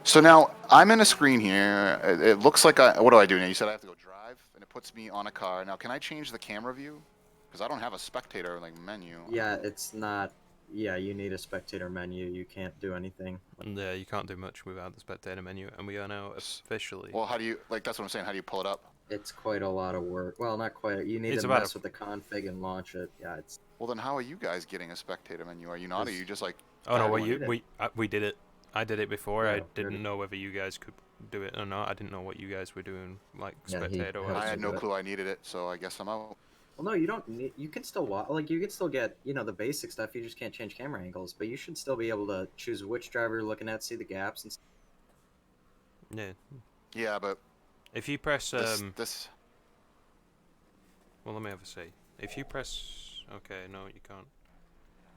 So now I'm in a screen here. It looks like what do I do now? You said I have to go drive, and it puts me on a car. Now, can I change the camera view? Because I don't have a spectator like menu. Yeah, it's not. Yeah, you need a spectator menu. You can't do anything. And you can't do much without the spectator menu, and we are now officially. Well, how do you like? That's what I'm saying. How do you pull it up? It's quite a lot of work. Well, not quite. You need It's to about mess with the config and launch it. Yeah, it's Well, then how are you guys getting a spectator menu? Are you not? Are you because just like Oh no, I well following? did it. we did it. I did it before. Yeah, I didn't know whether you guys could do it or not. I didn't know what you guys were doing, like yeah, he spectator I helped wise. me had no do it. clue I needed it, so I guess I'm out. Well, no, you don't need. You can still watch. Like, you can still get, the basic stuff. You just can't change camera angles. But you should still be able to choose which driver you're looking at, see the gaps, and Yeah. Yeah, but If you press this. well, let me have a see. If you press, okay, no, you can't.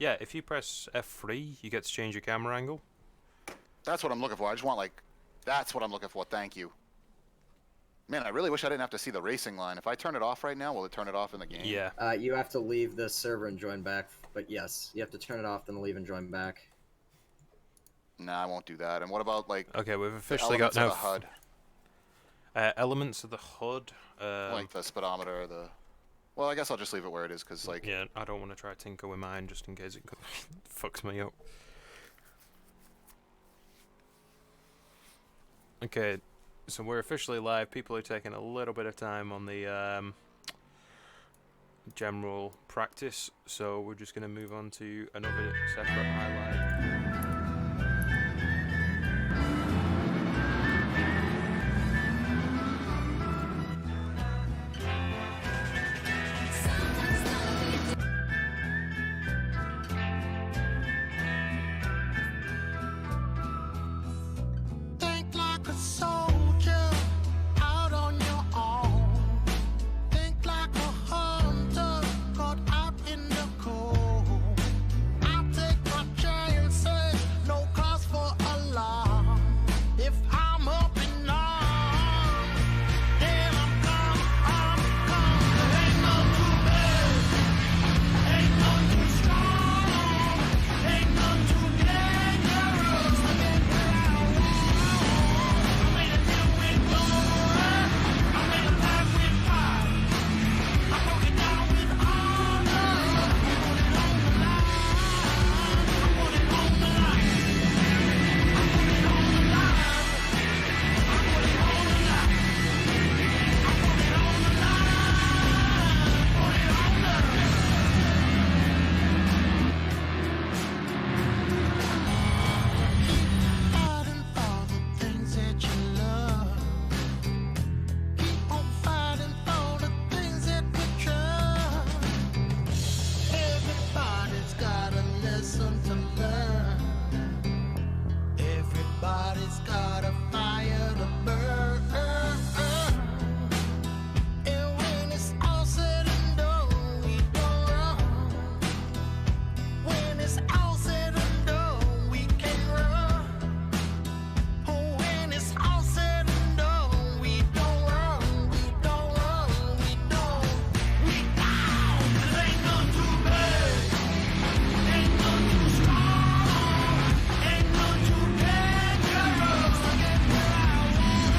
Yeah, if you press F3, you get to change your camera angle. That's what I'm looking for. I just want like. That's what I'm looking for. Thank you. Man, I really wish I didn't have to see the racing line. If I turn it off right now, will it turn it off in the game? Yeah. you have to leave the server and join back. But yes, you have to turn it off, then leave and join back. Nah, I won't do that. And what about like Okay, we've the officially elements got of now the HUD, elements of the HUD. like the speedometer, the. Well, I guess I'll just leave it where it is, cause like. Yeah, I don't want to try to tinker with mine just in case it fucks me up. Okay, so we're officially live. People are taking a little bit of time on the general practice, so we're just going to move on to another separate highlight. Think like a soldier out on your own. Think like a hunter caught out in the cold. I'll take my chances, no cause for alarm. If I'm up and on, then I'm gone. There ain't none too bad, ain't none too strong, ain't none too dangerous to get where I want. I made a deal with glory, I made a pact with pride, I broke it down with honor, I put it on the line, I put it on the line, I put it on the line, I put it on the line, I put it on the line, put it on the line. Fighting for the things that you love. Keep on fighting for the things that we trust. Everybody's got a lesson to learn. Everybody's got a fire to burn. And when it's all said and done, we don't run. When it's all said and done, we can run. When it's all said and done, we don't run, we don't run, we don't. We down. There ain't none too bad, ain't none too strong, ain't none too dangerous to get where I want.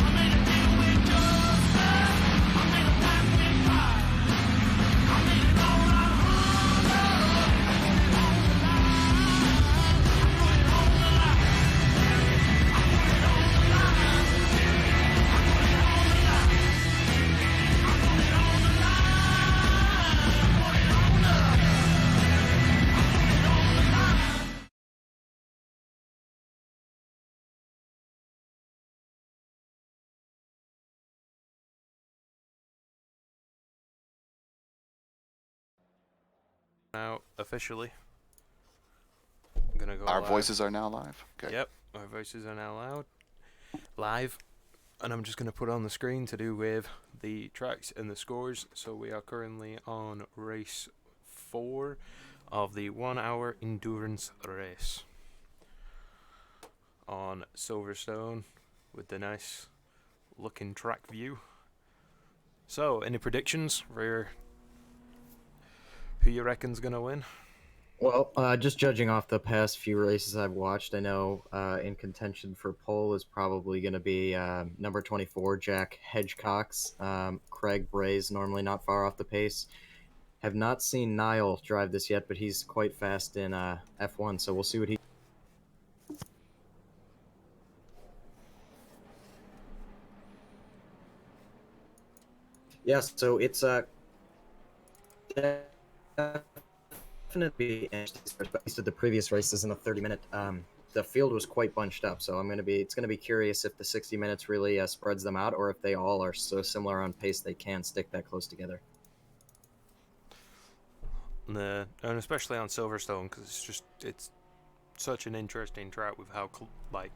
I made a deal with justice, I made a pact with pride, I made it all out of honor. I put it on the line, I put it on the line, I put it on the line, I put it on the line, I put it on the line, I put it on the line, I put it on the line. Now, officially, I'm gonna go Our live. voices are now live. Okay. Yep, our voices are now loud, live, and I'm just gonna put on the screen to do with the tracks and the scores. So we are currently on race 4 of the 1 hour endurance race on Silverstone with the nice looking track view. So, any predictions for who you reckon's gonna win? Well, just judging off the past few races I've watched, I know in contention for pole is probably going to be number 24, Jack Hedgecox. Craig Bray's normally not far off the pace. Have not seen Niall drive this yet, but he's quite fast in F1, so we'll see what he. Yeah, so it's definitely at least of the previous races in the 30-minute. The field was quite bunched up, so it's gonna be curious if the 60 minutes really spreads them out, or if they all are so similar on pace they can stick that close together. And especially on Silverstone, because it's such an interesting track with how like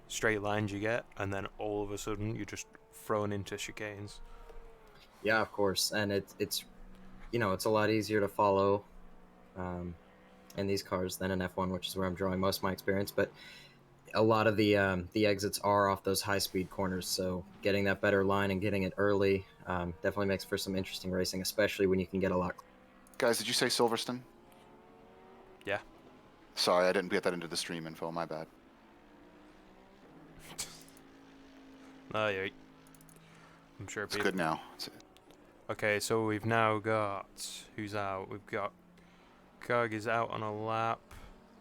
straight lines you get, and then all of a sudden you're just thrown into chicanes. Yeah, of course, and it's it's a lot easier to follow in these cars than in F1, which is where I'm drawing most of my experience. But a lot of the exits are off those high speed corners, so getting that better line and getting it early definitely makes for some interesting racing, especially when you can get a lot. Guys, did you say Silverstone? Yeah. Sorry, I didn't get that into the stream info. My bad. Oh yeah. I'm sure It's good now. Okay, so we've now got who's out? We've got Karg is out on a lap,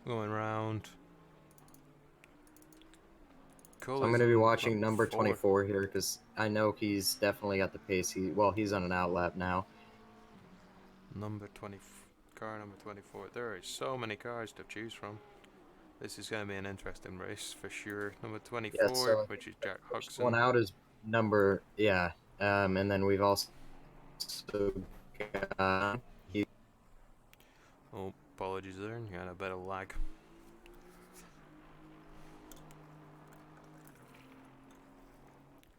going round. So I'm going to be watching number 24 here because I know he's definitely got the pace. He's on an out lap now. Car number 24. There are so many cars to choose from. This is going to be an interesting race for sure. Number 24, Yeah, so which is Jack Huxon. One out is number, yeah. And then we've also got... Oh, apologies there. You had a bit of lag.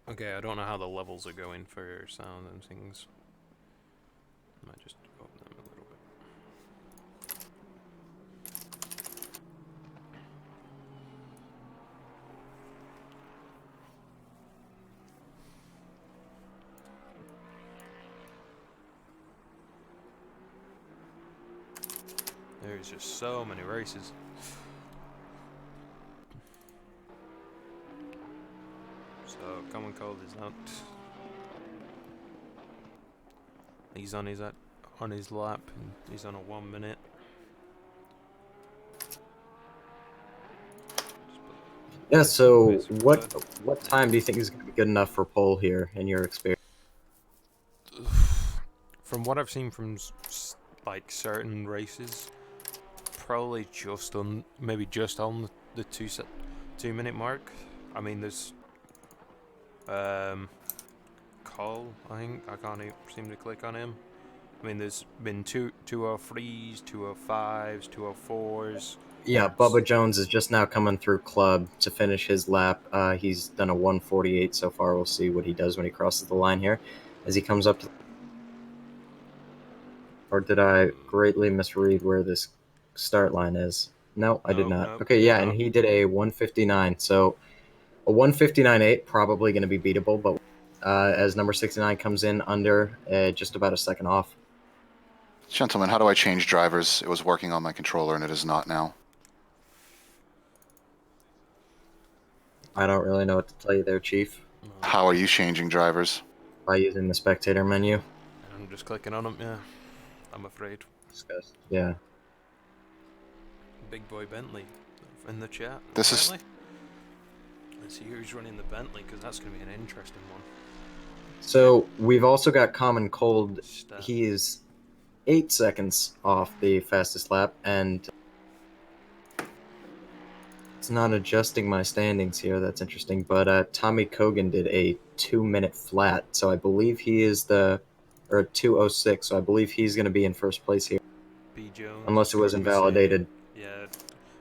Okay, I don't know how the levels are going for sound and things. I might just open them a little bit. There's just so many races. So, Common Cold is out. He's on his lap, and he's on a 1 minute. Yeah, so what time do you think is going to be good enough for pole here in your experience? From what I've seen from like certain races, probably maybe just on the 2 minute mark. I mean, there's Cole, I think. I can't seem to click on him. I mean, there's been 203s, 205s, 204s. Yeah, Bubba Jones is just now coming through club to finish his lap. He's done a 148 so far. We'll see what he does when he crosses the line here. As he comes up to... Or did I greatly misread where this start line is? No, I did not. No, okay, yeah, and he did a 159. So a 159.8 probably going to be beatable, but as number 69 comes in under just about a second off. Gentlemen, how do I change drivers? It was working on my controller and it is not now. I don't really know what to tell you there, Chief. How are you changing drivers? By using the spectator menu. I'm just clicking on them, yeah. I'm afraid. Discussed. Yeah. Big Boy Bentley in the chat. This apparently. Let's see who's running the Bentley, because that's going to be an interesting one. So we've also got Common Cold. He is 8 seconds off the fastest lap, and it's not adjusting my standings here. That's interesting. But Tommy Kogan did a 2 minute flat, so I believe he is or 2:06. So I believe he's going to be in first place here. B. Jones. Unless it was invalidated. Yeah,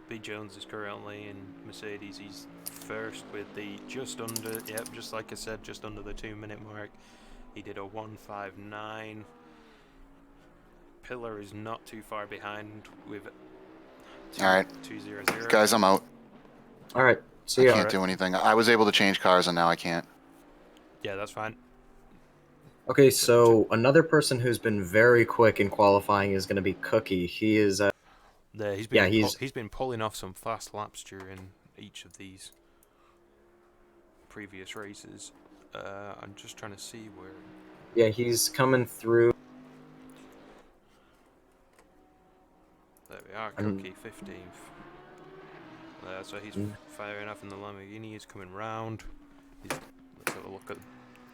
B. Jones is currently in Mercedes. He's first with the just like I said, just under the 2 minute mark. He did a 159. Pillar is not too far behind with All right. 200. Guys, I'm out. All right. See ya. I can't do anything. I was able to change cars and now I can't. Yeah, that's fine. Okay, so another person who's been very quick in qualifying is going to be Cookie. He is There, he's Yeah, he's been pulling off some fast laps during each of these previous races. I'm just trying to see where. yeah, he's coming through. There we are, And, Cookie 15th. So he's mm, firing off in the Lamborghini. He's coming round. Let's have a look at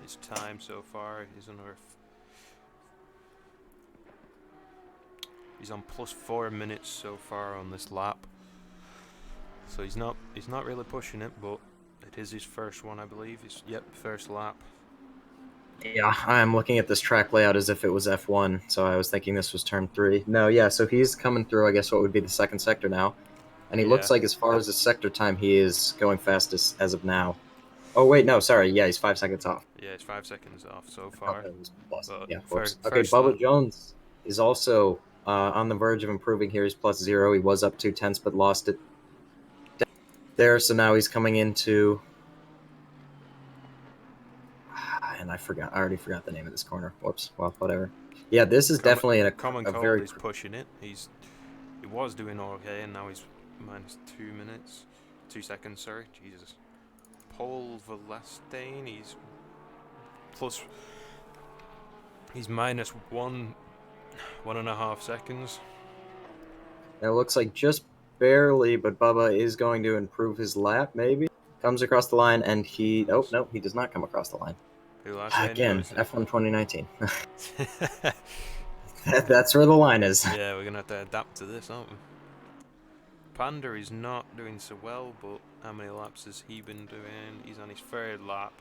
his time so far. He's on plus 4 minutes so far on this lap. So he's not really pushing it, but it is his first one, I believe. First lap. yeah, I'm looking at this track layout as if it was F1, so I was thinking this was turn 3. No, yeah, so he's coming through, I guess, what would be the second sector now. And he looks Yeah. like, as far as the sector time, he is going fastest as of now. Oh, wait, no, sorry. Yeah, he's 5 seconds off. Yeah, it's 5 seconds off so I thought far. that was plus. But Yeah, whoops. Okay, first lap. Bubba Jones is also on the verge of improving here. He's plus 0. He was up 2/10, but lost it there, so now he's coming into... And I already forgot the name of this corner. Whoops. Well, whatever. Yeah, this is definitely Common a Cold very... is pushing it. He was doing okay, and now he's minus 2 minutes, 2 seconds. Sorry, Jesus. Paul Velestein, he's minus 1.5 seconds. It looks like just barely, but Bubba is going to improve his lap, maybe? Comes across the line, and he... Oh, no, he does not come across the line. Again, F1 2019. That's where the line is. Yeah, we're going to have to adapt to this, aren't we? Panda is not doing so well, but how many laps has he been doing? He's on his third lap.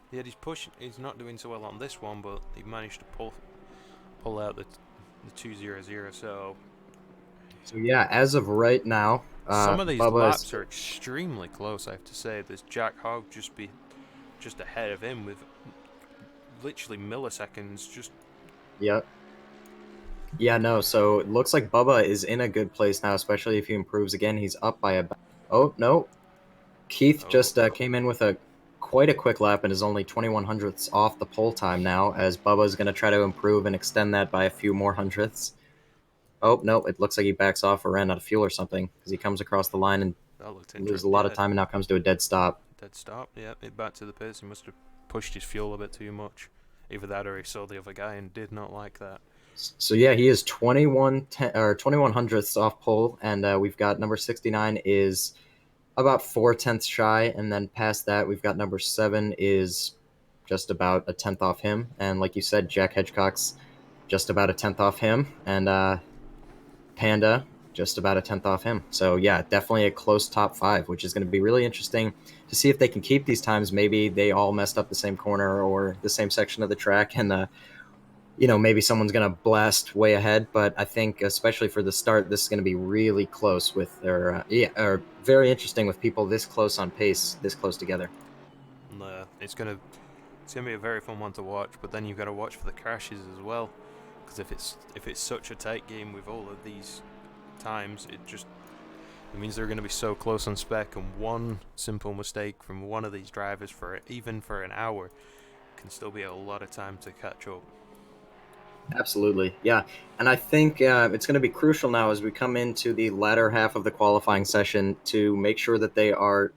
He's not doing so well on this one, but he managed to pull out the 2:00. So yeah, as of right now, some of these Bubba laps are extremely close. I have to say, there's Jack Hogg just ahead of him with literally milliseconds. Yep. Yeah, no, so it looks like Bubba is in a good place now, especially if he improves again. He's up by about... Oh, no. Keith just came in with quite a quick lap and is only 21 hundredths off the pole time now, as Bubba's going to try to improve and extend that by a few more hundredths. Oh, no, it looks like he backs off or ran out of fuel or something, because he comes across the line and loses a lot of time and now comes to a dead stop. Dead stop, yeah. Back to the pits. He must have pushed his fuel a bit too much. Either that or he saw the other guy and did not like that. So yeah, he is 21 hundredths off pole, and we've got number 69 is about 4/10 shy, and then past that we've got number 7 is just about a 10th off him, and like you said, Jack Hedgecock's just about a 10th off him, and Panda just about a 10th off him. So yeah, definitely a close top 5, which is going to be really interesting to see if they can keep these times. Maybe they all messed up the same corner or the same section of the track, and maybe someone's going to blast way ahead, but I think especially for the start, this is going to be really close with or very interesting with people this close on pace, this close together. It's gonna be a very fun one to watch, but then you've got to watch for the crashes as well, because if it's such a tight game with all of these times, it means they're going to be so close on spec, and one simple mistake from one of these drivers even for an hour can still be a lot of time to catch up. Absolutely, yeah. And I think it's going to be crucial now as we come into the latter half of the qualifying session to make sure that they are,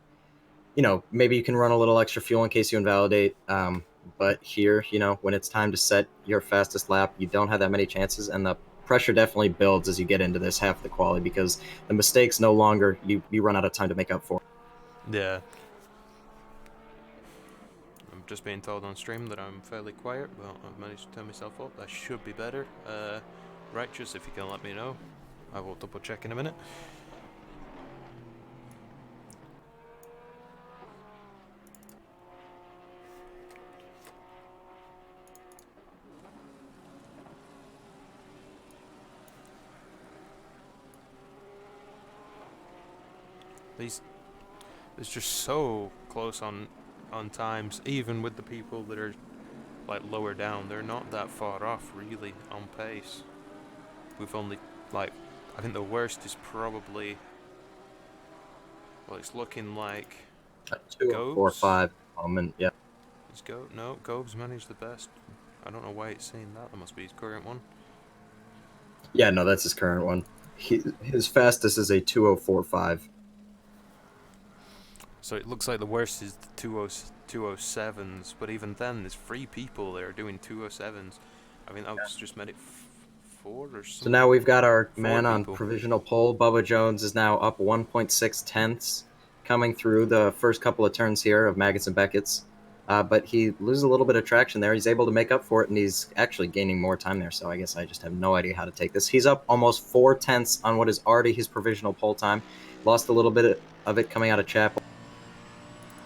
maybe you can run a little extra fuel in case you invalidate. But here, when it's time to set your fastest lap, you don't have that many chances, and the pressure definitely builds as you get into this half of the quali, because the mistakes no longer, you run out of time to make up for. Yeah. I'm just being told on stream that I'm fairly quiet, but I've managed to turn myself up. That should be better. Righteous, if you can let me know. I will double check in a minute. It's just so close on times, even with the people that are like lower down. They're not that far off really on pace. We've only I think the worst is probably, well, it's looking like 2, 4, 5 moment, yeah. Goeb's managed the best. I don't know why it's saying that. That must be his current one. Yeah, no, that's his current one. His fastest is a 2:04.5. So it looks like the worst is the 207s, but even then, there's 3 people that are doing 207s. I mean, that's just made it 4 or So something. now we've got our 4 man on people. provisional pole. Bubba Jones is now up 1.6 tenths coming through the first couple of turns here of Maggots and Beckett's. But he loses a little bit of traction there. He's able to make up for it, and he's actually gaining more time there. So I guess I just have no idea how to take this. He's up almost 4 tenths on what is already his provisional pole time. Lost a little bit of it coming out of Chapel.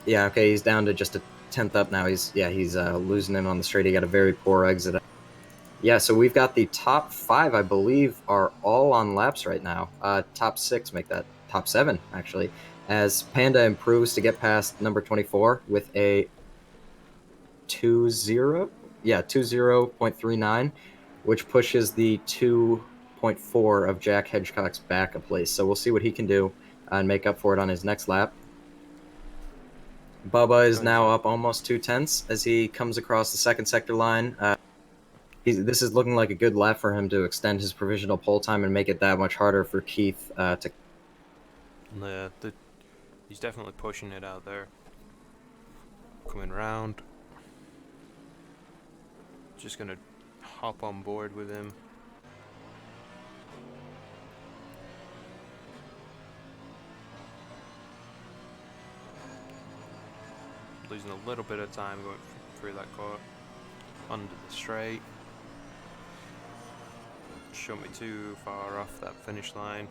Yeah, okay, he's down to just a tenth up now. He's losing in on the straight. He got a very poor exit. Yeah, so we've got the top 5, I believe, are all on laps right now. Top 6 make that top 7, actually, as Panda improves to get past number 24 with a 20.39, which pushes the 2.4 of Jack Hedgecock's back a place. So we'll see what he can do and make up for it on his next lap. Bubba is now up almost 2 tenths as he comes across the second sector line. This is looking like a good lap for him to extend his provisional pole time and make it that much harder for Keith to. Yeah, he's definitely pushing it out there. Coming round. Just gonna hop on board with him. Losing a little bit of time going through that corner. Under the straight. Shouldn't be too far off that finish line.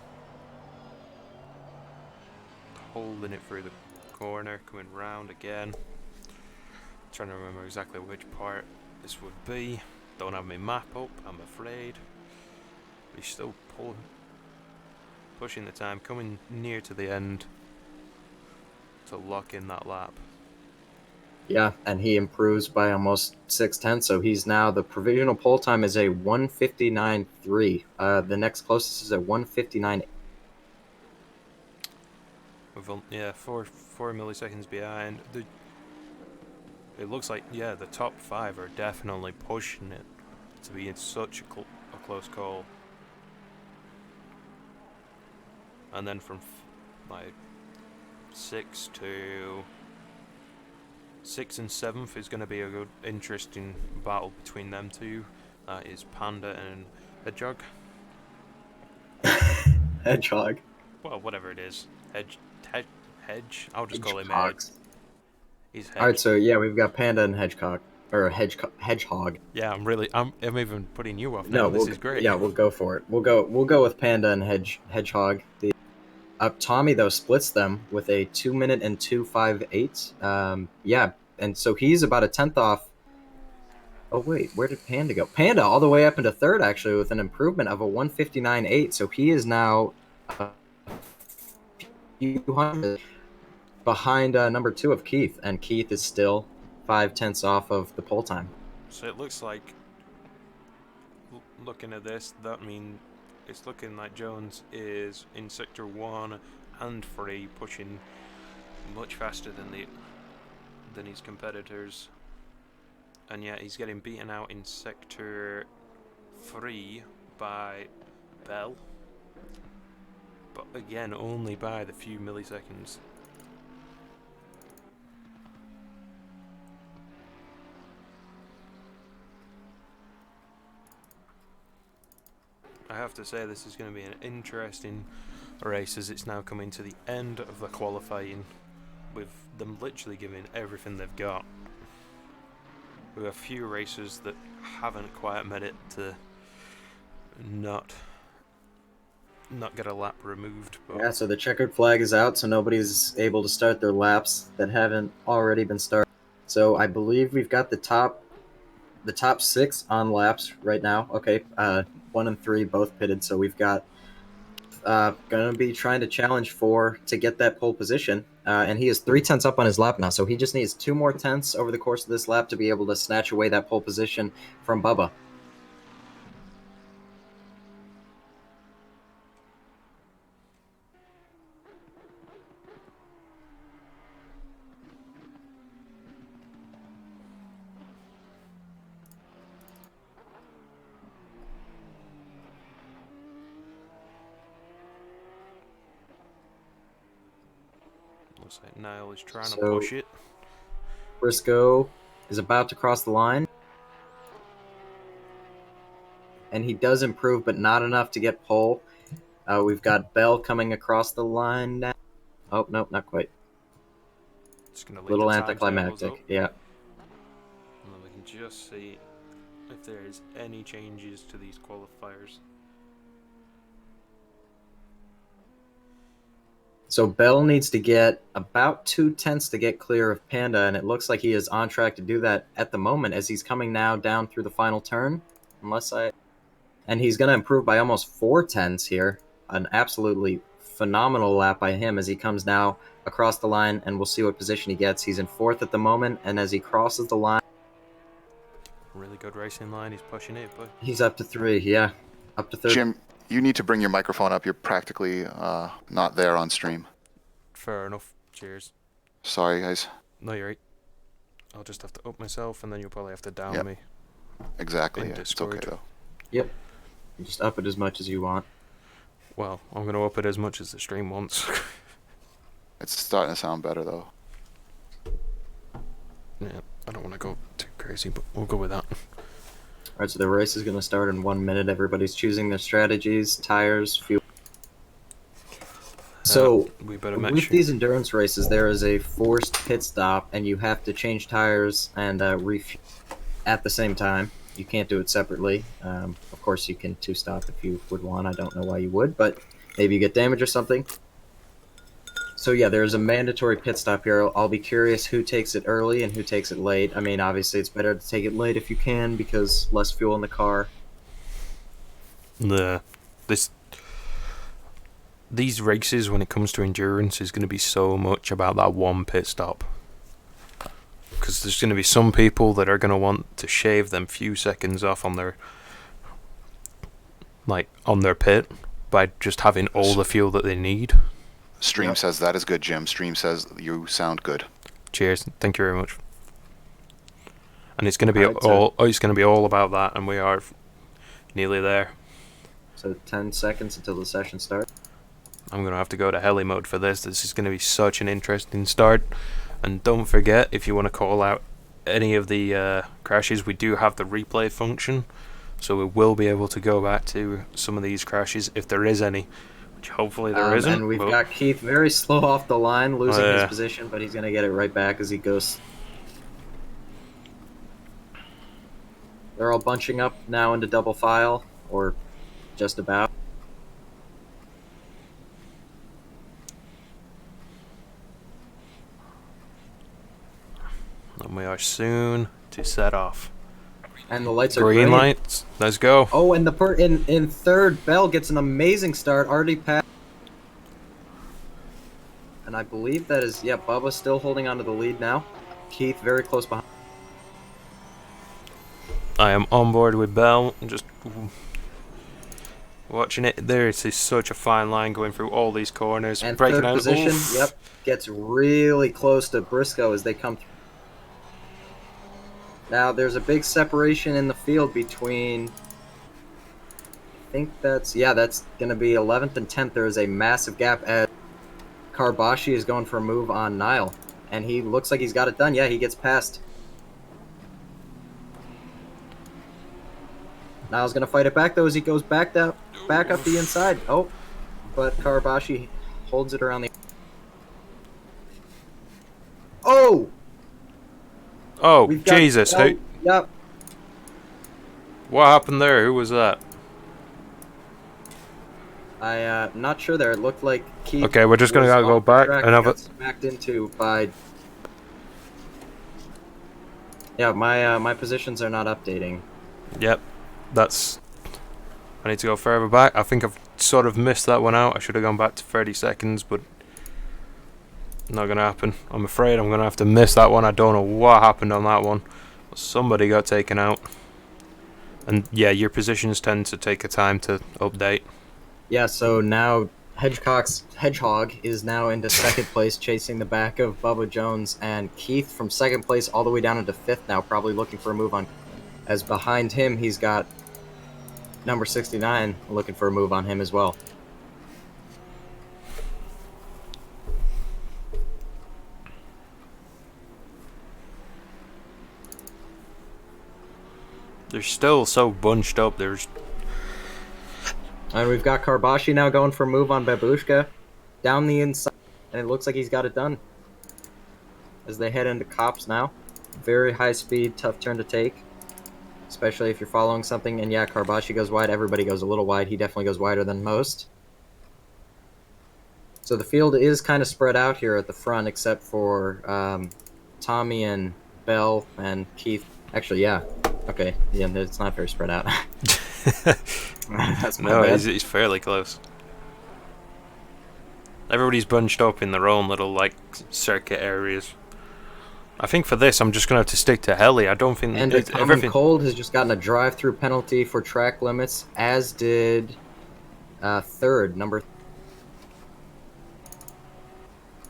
Holding it through the corner, coming round again. Trying to remember exactly which part this would be. Don't have my map up, I'm afraid. But he's still pushing the time, coming near to the end to lock in that lap. Yeah, and he improves by almost 6 tenths, so he's now the provisional pole time is a 1:59.3. The next closest is a 1:59. Yeah, four milliseconds behind. It looks like, yeah, the top 5 are definitely pushing it to be in such a close call. And then from like 6 and 7th is going to be a good, interesting battle between them two. That is Panda and Hedgehog. Hedgehog. Well, whatever it is. Hedge. I'll just call him Hedgehogs. Hedge. He's Hedge. All right, so yeah, we've got Panda and Hedgehog, or Hedgehog. Yeah, I'm even putting you off now. No, This is great. Yeah, we'll go for it. We'll go with Panda and Hedgehog. Tommy though splits them with a 2 minute and 2:58. Yeah, and so he's about a tenth off. Oh wait, where did Panda go? Panda all the way up into third actually with an improvement of a 1:59.8. So he is now a few hundred behind number 2 of Keith, and Keith is still 5 tenths off of the pole time. So it looks like, looking at this, that means it's looking like Jones is in sector 1 and 3, pushing much faster than his competitors, and yet he's getting beaten out in sector 3 by Bell, but again only by the few milliseconds. I have to say this is going to be an interesting race as it's now coming to the end of the qualifying with them literally giving everything they've got. We have a few racers that haven't quite made it to not get a lap removed. But Yeah, so the checkered flag is out, so nobody's able to start their laps that haven't already been started. So I believe we've got the top 6 on laps right now. Okay, 1 and 3 both pitted, so we've got going to be trying to challenge 4 to get that pole position, and he is 3 tenths up on his lap now, so he just needs 2 more tenths over the course of this lap to be able to snatch away that pole position from Bubba. Looks like Niall is trying to So- push it. Briscoe is about to cross the line. And he does improve, but not enough to get pole. We've got Bell coming across the line now. Oh, no, not quite. It's going to leave Little the time tables up, anticlimactic, yeah. and then we can just see if there is any changes to these qualifiers. So Bell needs to get about 2/10 to get clear of Panda, and it looks like he is on track to do that at the moment as he's coming now down through the final turn. And he's going to improve by almost 4/10 here. An absolutely phenomenal lap by him as he comes now across the line, and we'll see what position he gets. He's in 4th at the moment, and as he crosses the line, Really good racing line. He's pushing it, but he's up to 3, yeah. Up to 3rd. Jim, you need to bring your microphone up. You're practically not there on stream. fair enough. Cheers. Sorry, guys. No, you're right. I'll just have to up myself, and then you'll probably have to down Yep. me. Exactly. In Yeah, it's okay, Discord. though. Yep. Just up it as much as you want. Well, I'm going to up it as much as the stream wants. It's starting to sound better, though. Yeah, I don't want to go too crazy, but we'll go with that. Alright, so the race is going to start in 1 minute. Everybody's choosing their strategies, tires, fuel. So, we better with mention. these endurance races, there is a forced pit stop, and you have to change tires and refuel at the same time. You can't do it separately. Of course, you can two-stop if you would want. I don't know why you would, but maybe you get damage or something. So yeah, there's a mandatory pit stop here. I'll be curious who takes it early and who takes it late. I mean, obviously, it's better to take it late if you can because less fuel in the car. These races, when it comes to endurance, is going to be so much about that one pit stop. Because there's going to be some people that are going to want to shave them few seconds off on their pit by just having all the fuel that they need. Stream Yep. says that is good, Jim. Stream says you sound good. Cheers. Thank you very much. And it's going to be Alright, so- it's going to be all about that, and we are nearly there. So 10 seconds until the session starts. I'm going to have to go to heli mode for this. This is going to be such an interesting start. And don't forget, if you want to call out any of the crashes, we do have the replay function. So we will be able to go back to some of these crashes if there is any. Which hopefully there isn't. And we've but got Keith very slow off the line, losing yeah. his position, but he's going to get it right back as he goes. They're all bunching up now into double file, or just about. And we are soon to set off. And the lights are Green green. lights. Let's go. Oh, and in third, Bell gets an amazing start. Already passed. And I believe that is, yeah, Bubba's still holding on to the lead now. Keith very close behind. I am on board with Bell. Just watching it. There is such a fine line going through all these corners. And breaking third out. position, Oof. yep, gets really close to Briscoe as they come through. Now, there's a big separation in the field between, I think that's going to be 11th and 10th. There is a massive gap as Karbashi is going for a move on Nile. And he looks like he's got it done. Yeah, he gets past. Nile's going to fight it back, though, as he goes back up the inside. Oh, but Karbashi holds it around the... Oh! Oh, We've got Jesus. Bell- Who, Yep. what happened there? Who was that? I'm not sure there. It looked like Keith. Okay, we're just gonna was go off the back track and have got it- smacked into by. Yeah, my positions are not updating. Yep. That's... I need to go further back. I think I've sort of missed that one out. I should have gone back to 30 seconds, but... not gonna happen. I'm afraid I'm gonna have to miss that one. I don't know what happened on that one. Somebody got taken out. And yeah, your positions tend to take a time to update. Yeah, so now Hedgehog is now into second place, chasing the back of Bubba Jones, and Keith from second place all the way down into fifth now, probably looking for a move on. As behind him, he's got number 69 looking for a move on him as well. They're still so bunched up. There's And we've got Karbashi now going for a move on Babushka down the inside, and it looks like he's got it done. As they head into cops now. Very high speed, tough turn to take, especially if you're following something. And yeah, Karbashi goes wide. Everybody goes a little wide. He definitely goes wider than most. So the field is kind of spread out here at the front, except for Tommy and Bell and Keith. Actually, yeah. Okay, yeah, it's not very spread out. That's my no, bad. he's fairly close. Everybody's bunched up in their own little like circuit areas. I think for this, I'm just gonna have to stick to heli. I don't think And Common Cold has just gotten a drive-through penalty for track limits, as did third number.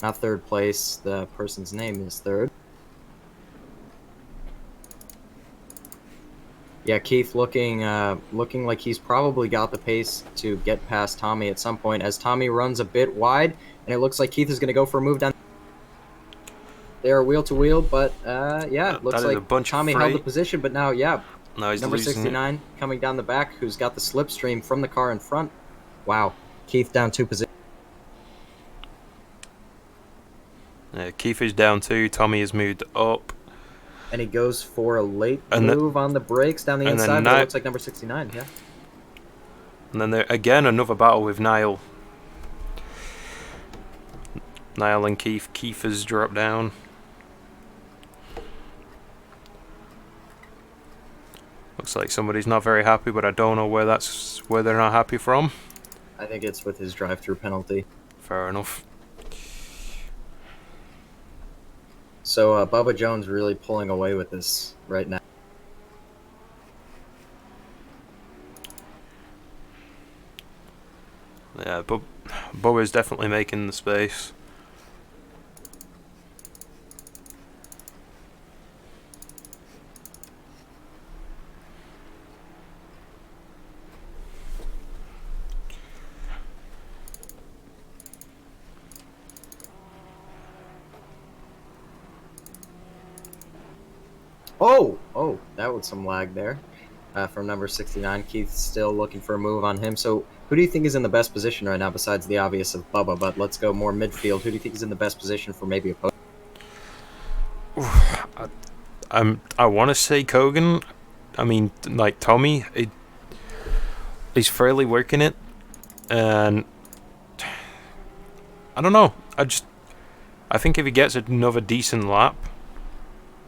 Not third place. The person's name is third. Yeah, Keith looking like he's probably got the pace to get past Tommy at some point, as Tommy runs a bit wide, and it looks like Keith is going to go for a move down. They are wheel to wheel, but yeah, it looks like Tommy held the position, but now, yeah, no, he's number 69 coming down the back, who's got the slipstream from the car in front. Wow, Keith down 2 positions. Keith is down 2. Tommy has moved up. And he goes for a late move on the brakes down the inside, but it looks like number 69, yeah. And then there again another battle with Niall. Niall and Keith. Keith has dropped down. Looks like somebody's not very happy, but I don't know where they're not happy from. I think it's with his drive-through penalty. Fair enough. So Bubba Jones really pulling away with this right now. Yeah, Bubba's definitely making the space. Oh, that was some lag there from number 69. Keith's still looking for a move on him. So who do you think is in the best position right now, besides the obvious of Bubba? But let's go more midfield. Who do you think is in the best position for maybe a post? I want to say Kogan. I mean, like Tommy, he's fairly working it, and I don't know. I think if he gets another decent lap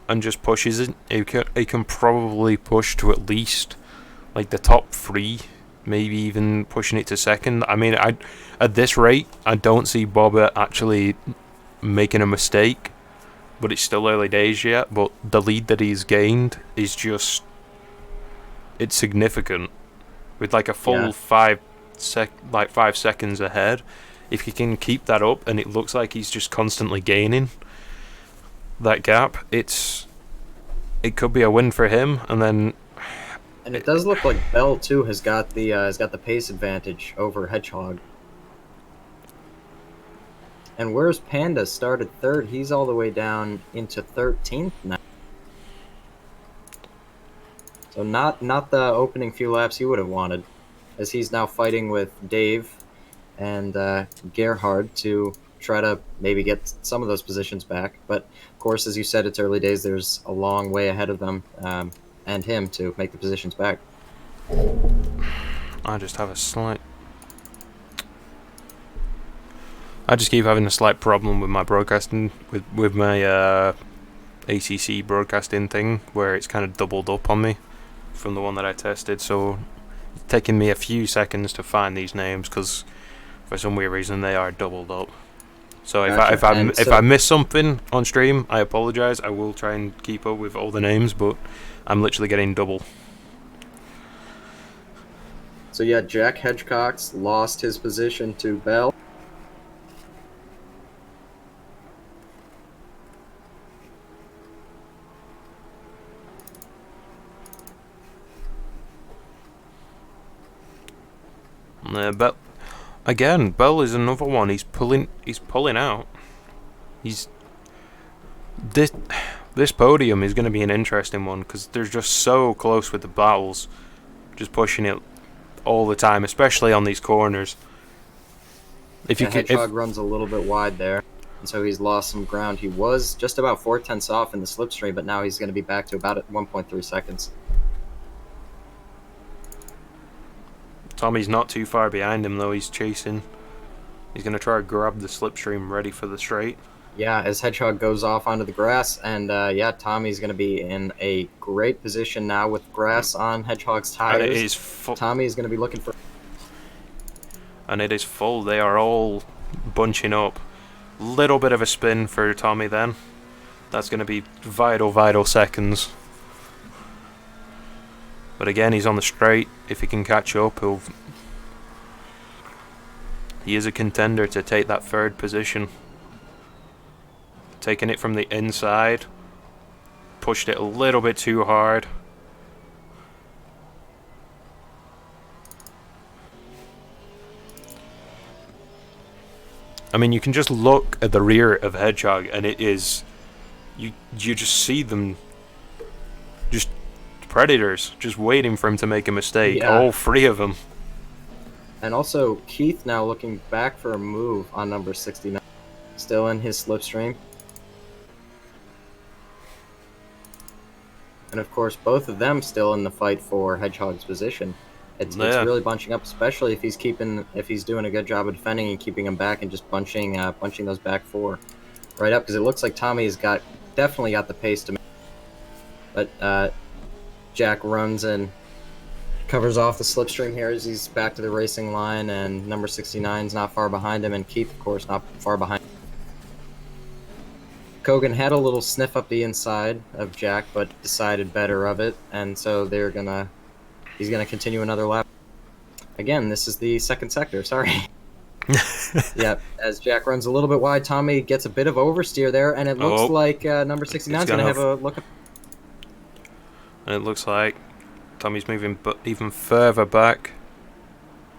and just pushes it, he can probably push to at least like the top 3, maybe even pushing it to second. I mean, at this rate, I don't see Bobba actually making a mistake, but it's still early days yet. But the lead that he's gained is it's significant, with like a full 5 seconds ahead. If he can keep that up, and it looks like he's just constantly gaining that gap, it could be a win for him. And it does look like Bell too has got the pace advantage over Hedgehog. And where's Panda started 3rd? He's all the way down into 13th now. So not the opening few laps he would have wanted, as he's now fighting with Dave and Gerhard to try to maybe get some of those positions back. But of course, as you said, it's early days. There's a long way ahead of them and him to make the positions back. I just keep having a slight problem with my broadcasting, with my ACC broadcasting thing, where it's kind of doubled up on me from the one that I tested. So it's taking me a few seconds to find these names, because for some weird reason they are doubled up. So if I miss something on stream, I apologize. I will try and keep up with all the names, but I'm literally getting double. So yeah, Jack Hedgecox lost his position to Bell. But again, Bell is another one. He's pulling out. This podium is going to be an interesting one because they're just so close with the battles, just pushing it all the time, especially on these corners. If you The could, Hedgehog runs a little bit wide there, and so he's lost some ground. He was just about 4/10 off in the slipstream, but now he's going to be back to about at 1.3 seconds. Tommy's not too far behind him though. He's chasing. He's going to try to grab the slipstream ready for the straight. Yeah, as Hedgehog goes off onto the grass, and yeah, Tommy's going to be in a great position now with grass on Hedgehog's tires. And it is full. Tommy is going to be looking for... And it is full. They are all bunching up. Little bit of a spin for Tommy then. That's going to be vital seconds. But again, he's on the straight. If he can catch up, he is a contender to take that third position. Taking it from the inside. Pushed it a little bit too hard. I mean, you can just look at the rear of Hedgehog and it is... You just see them... Just predators. Just waiting for him to make a mistake. Yeah. All three of them. And also, Keith now looking back for a move on number 69. Still in his slipstream. And of course, both of them still in the fight for Hedgehog's position. It's really bunching up, especially if he's doing a good job of defending and keeping him back and just bunching those back four right up, because it looks like Tommy's definitely got the pace to make. But Jack runs and covers off the slipstream here as he's back to the racing line, and number 69's not far behind him, and Keith, of course, not far behind. Kogan had a little sniff up the inside of Jack, but decided better of it, and so he's gonna continue another lap. Again, this is the second sector, sorry. Yep, as Jack runs a little bit wide, Tommy gets a bit of oversteer there, and it looks like number 69's gonna have a look at... And it looks like Tommy's moving even further back.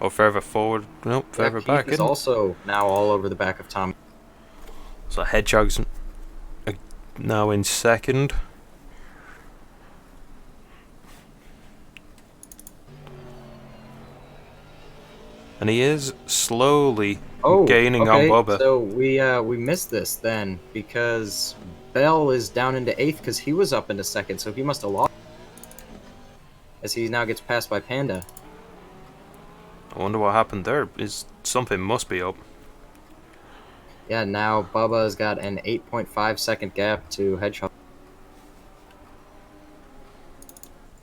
Or further forward. Nope, further back. Keith is also now all over the back of Tommy. So Hedgehog's now in second. And he is slowly gaining on Bubba. So we missed this then, because Bell is down into 8th because he was up into 2nd, so he must have lost. As he now gets passed by Panda. I wonder what happened there. Something must be up. Yeah, now Bubba's got an 8.5 second gap to Hedgehog.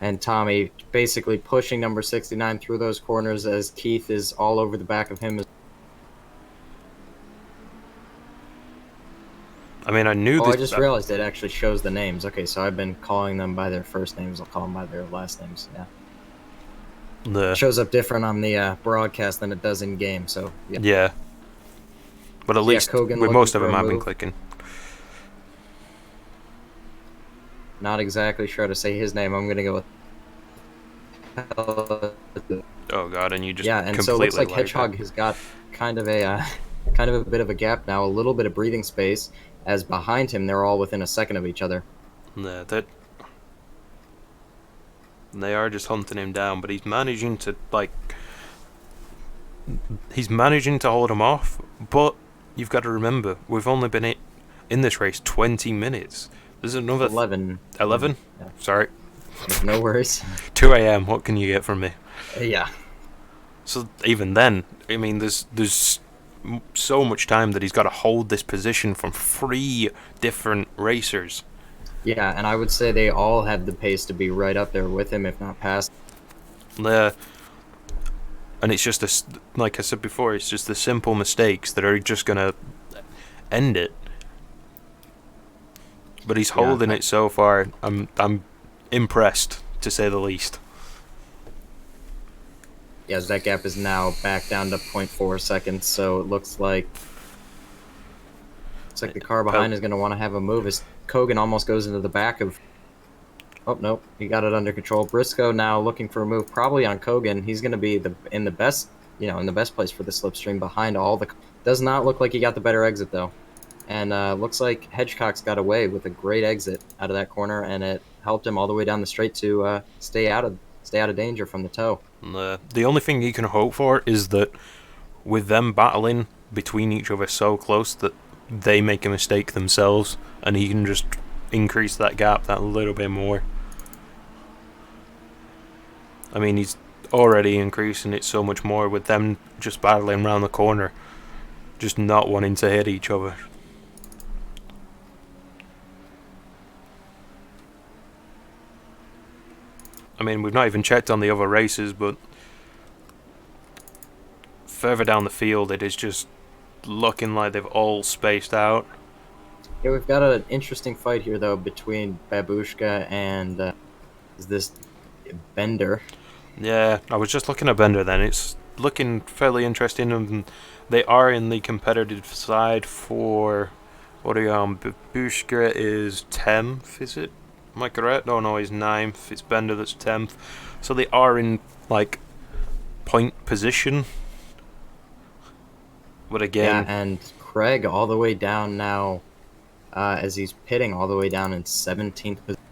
And Tommy basically pushing number 69 through those corners as Keith is all over the back of him. I mean, I knew this. I just realized it actually shows the names. Okay, so I've been calling them by their first names. I'll call them by their last names. Yeah. It shows up different on the broadcast than it does in game. So yeah. Yeah. But at least Kogan with most of them, for a I've been move. clicking. Not exactly sure how to say his name. I'm gonna go with. Oh god, and you just Yeah, and so it looks like Hedgehog has got kind of a bit of a gap now, a little bit of breathing space, as behind him they're all within a second of each other. Yeah, they are just hunting him down, but he's managing to hold him off. But you've got to remember, we've only been in this race 20 minutes. There's another 11. 11? Yeah. Sorry. No worries. 2 a.m. What can you get from me? Yeah. So even then, I mean, there's so much time that he's got to hold this position from 3 different racers. Yeah, and I would say they all had the pace to be right up there with him, if not past. And it's just like I said before, it's just the simple mistakes that are just gonna end it. But he's holding it so far. I'm impressed, to say the least. Yeah, that gap is now back down to 0.4 seconds, so it looks like the car behind is going to want to have a move as Kogan almost goes into the back of... Oh, nope, he got it under control. Briscoe now looking for a move, probably on Kogan. He's going to be in the best place for the slipstream behind all the... Does not look like he got the better exit, though. And looks like Hedgecock's got away with a great exit out of that corner, and it helped him all the way down the straight to stay out of danger from the toe. The only thing you can hope for is that with them battling between each other so close that they make a mistake themselves, and he can just increase that gap that little bit more. I mean, he's already increasing it so much more with them just battling around the corner, just not wanting to hit each other. I mean, we've not even checked on the other races, but further down the field it is just looking like they've all spaced out. Yeah, we've got an interesting fight here, though, between Babushka and is this Bender. Yeah, I was just looking at Bender then. It's looking fairly interesting, and they are in the competitive side for... What are you on? Babushka is 10th, is it? Am I correct? Oh no, he's 9th. It's Bender that's 10th. So they are in, like, point position. But again... Yeah, and Craig all the way down now, as he's pitting all the way down in 17th position.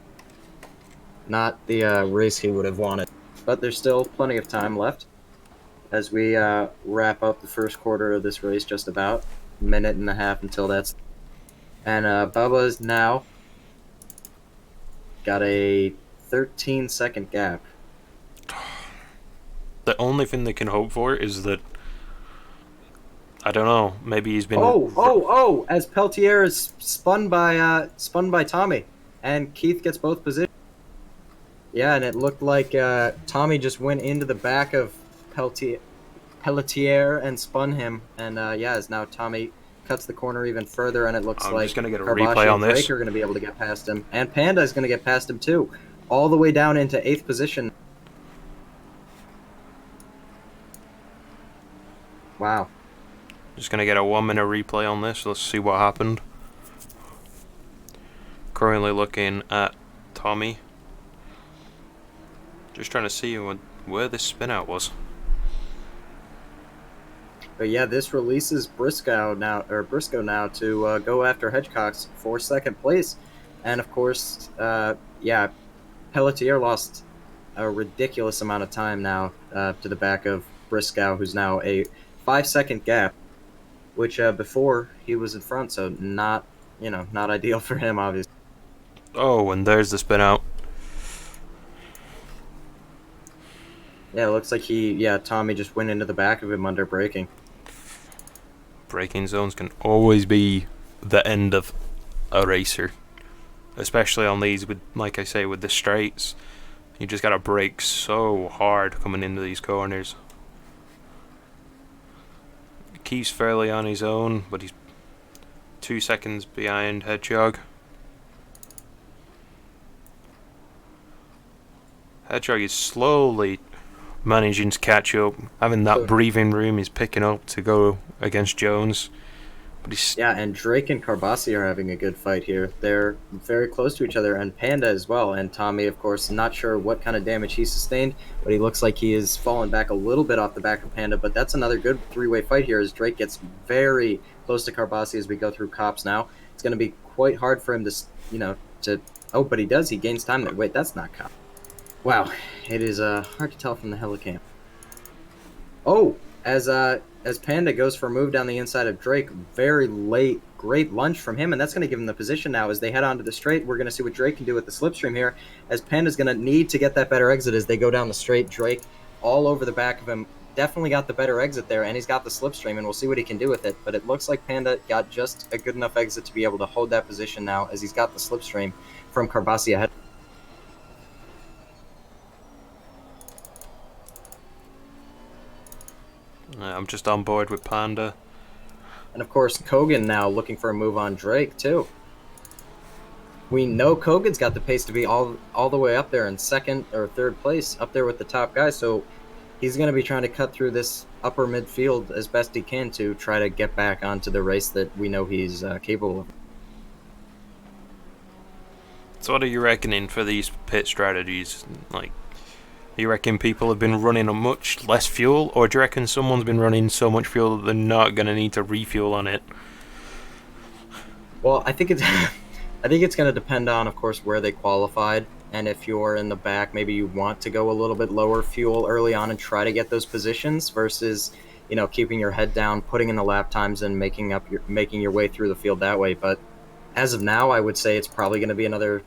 Not the race he would have wanted. But there's still plenty of time left as we wrap up the first quarter of this race, just about. A minute and a half until that's... And Bubba's now got a 13-second gap. The only thing they can hope for is that... I don't know, maybe he's been... As Peltier is spun by Tommy. And Keith gets both positions. Yeah, and it looked like Tommy just went into the back of Pelletier and spun him. And as now Tommy cuts the corner even further, and it looks I'm like just gonna get a Karbashi replay on and this. Drake are going to be able to get past him. And Panda is going to get past him too. All the way down into 8th position. Wow. Just gonna get a 1 minute replay on this. Let's see what happened. Currently looking at Tommy. Just trying to see where this spin out was. But yeah, this releases Briscoe now to go after Hedgecock's for second place, and of course, Pelletier lost a ridiculous amount of time now to the back of Briscoe, who's now a 5-second gap, which before he was in front, so not ideal for him, obviously. Oh, and there's the spin out. Yeah, it looks like Tommy just went into the back of him under braking. Braking zones can always be the end of a racer, especially on these with, like I say, with the straights. You just gotta brake so hard coming into these corners. Keith's fairly on his own, but he's 2 seconds behind Hedgehog. Hedgehog is slowly managing to catch up, having that breathing room he's picking up to go against Jones. But he's... Yeah, and Drake and Carbassi are having a good fight here. They're very close to each other, and Panda as well. And Tommy, of course, not sure what kind of damage he sustained, but he looks like he is falling back a little bit off the back of Panda. But that's another good three-way fight here as Drake gets very close to Carbassi as we go through cops now. It's going to be quite hard for him to... Oh, but he does. He gains time. Wait, that's not cop. Wow, it is hard to tell from the helicam. Oh, as Panda goes for a move down the inside of Drake, very late, great lunge from him, and that's going to give him the position now as they head onto the straight. We're going to see what Drake can do with the slipstream here, as Panda's going to need to get that better exit as they go down the straight. Drake all over the back of him, definitely got the better exit there, and he's got the slipstream, and we'll see what he can do with it. But it looks like Panda got just a good enough exit to be able to hold that position now as he's got the slipstream from Carbassi ahead. I'm just on board with Panda. And of course, Kogan now looking for a move on Drake, too. We know Kogan's got the pace to be all the way up there in second or third place, up there with the top guys, so he's going to be trying to cut through this upper midfield as best he can to try to get back onto the race that we know he's capable of. So what are you reckoning for these pit strategies? Like, you reckon people have been running on much less fuel, or do you reckon someone's been running so much fuel that they're not going to need to refuel on it? Well, I think it's I think it's going to depend on, of course, where they qualified, and if you're in the back, maybe you want to go a little bit lower fuel early on and try to get those positions versus, keeping your head down, putting in the lap times, and making your way through the field that way. But as of now, I would say it's probably going to be another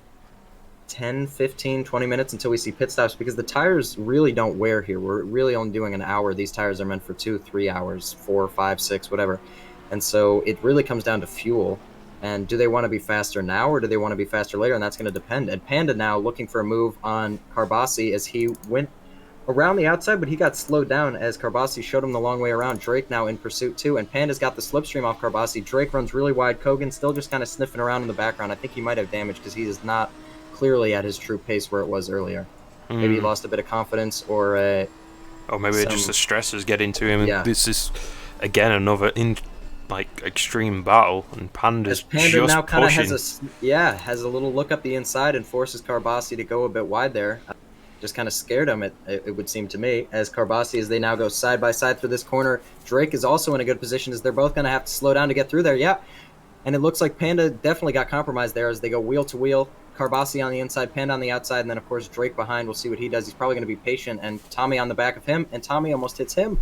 10, 15, 20 minutes until we see pit stops because the tires really don't wear here. We're really only doing an hour. These tires are meant for 2, 3 hours, 4, 5, 6, whatever. And so it really comes down to fuel. And do they want to be faster now or do they want to be faster later? And that's going to depend. And Panda now looking for a move on Carbassi as he went around the outside, but he got slowed down as Carbassi showed him the long way around. Drake now in pursuit too, and Panda's got the slipstream off Carbassi. Drake runs really wide. Kogan still just kind of sniffing around in the background. I think he might have damage because he is not clearly at his true pace where it was earlier. Maybe he lost a bit of confidence or maybe just the stress is getting to him. Yeah. This is again another extreme battle, and Panda's Panda just now kind of pushing. has a little look up the inside and forces Carbassi to go a bit wide there. Just kind of scared him, it would seem to me, as Carbassi, as they now go side by side through this corner. Drake is also in a good position as they're both going to have to slow down to get through there. Yeah, and it looks like Panda definitely got compromised there as they go wheel to wheel. Carbassi on the inside, Panda on the outside, and then, of course, Drake behind. We'll see what he does. He's probably going to be patient, and Tommy on the back of him, and Tommy almost hits him.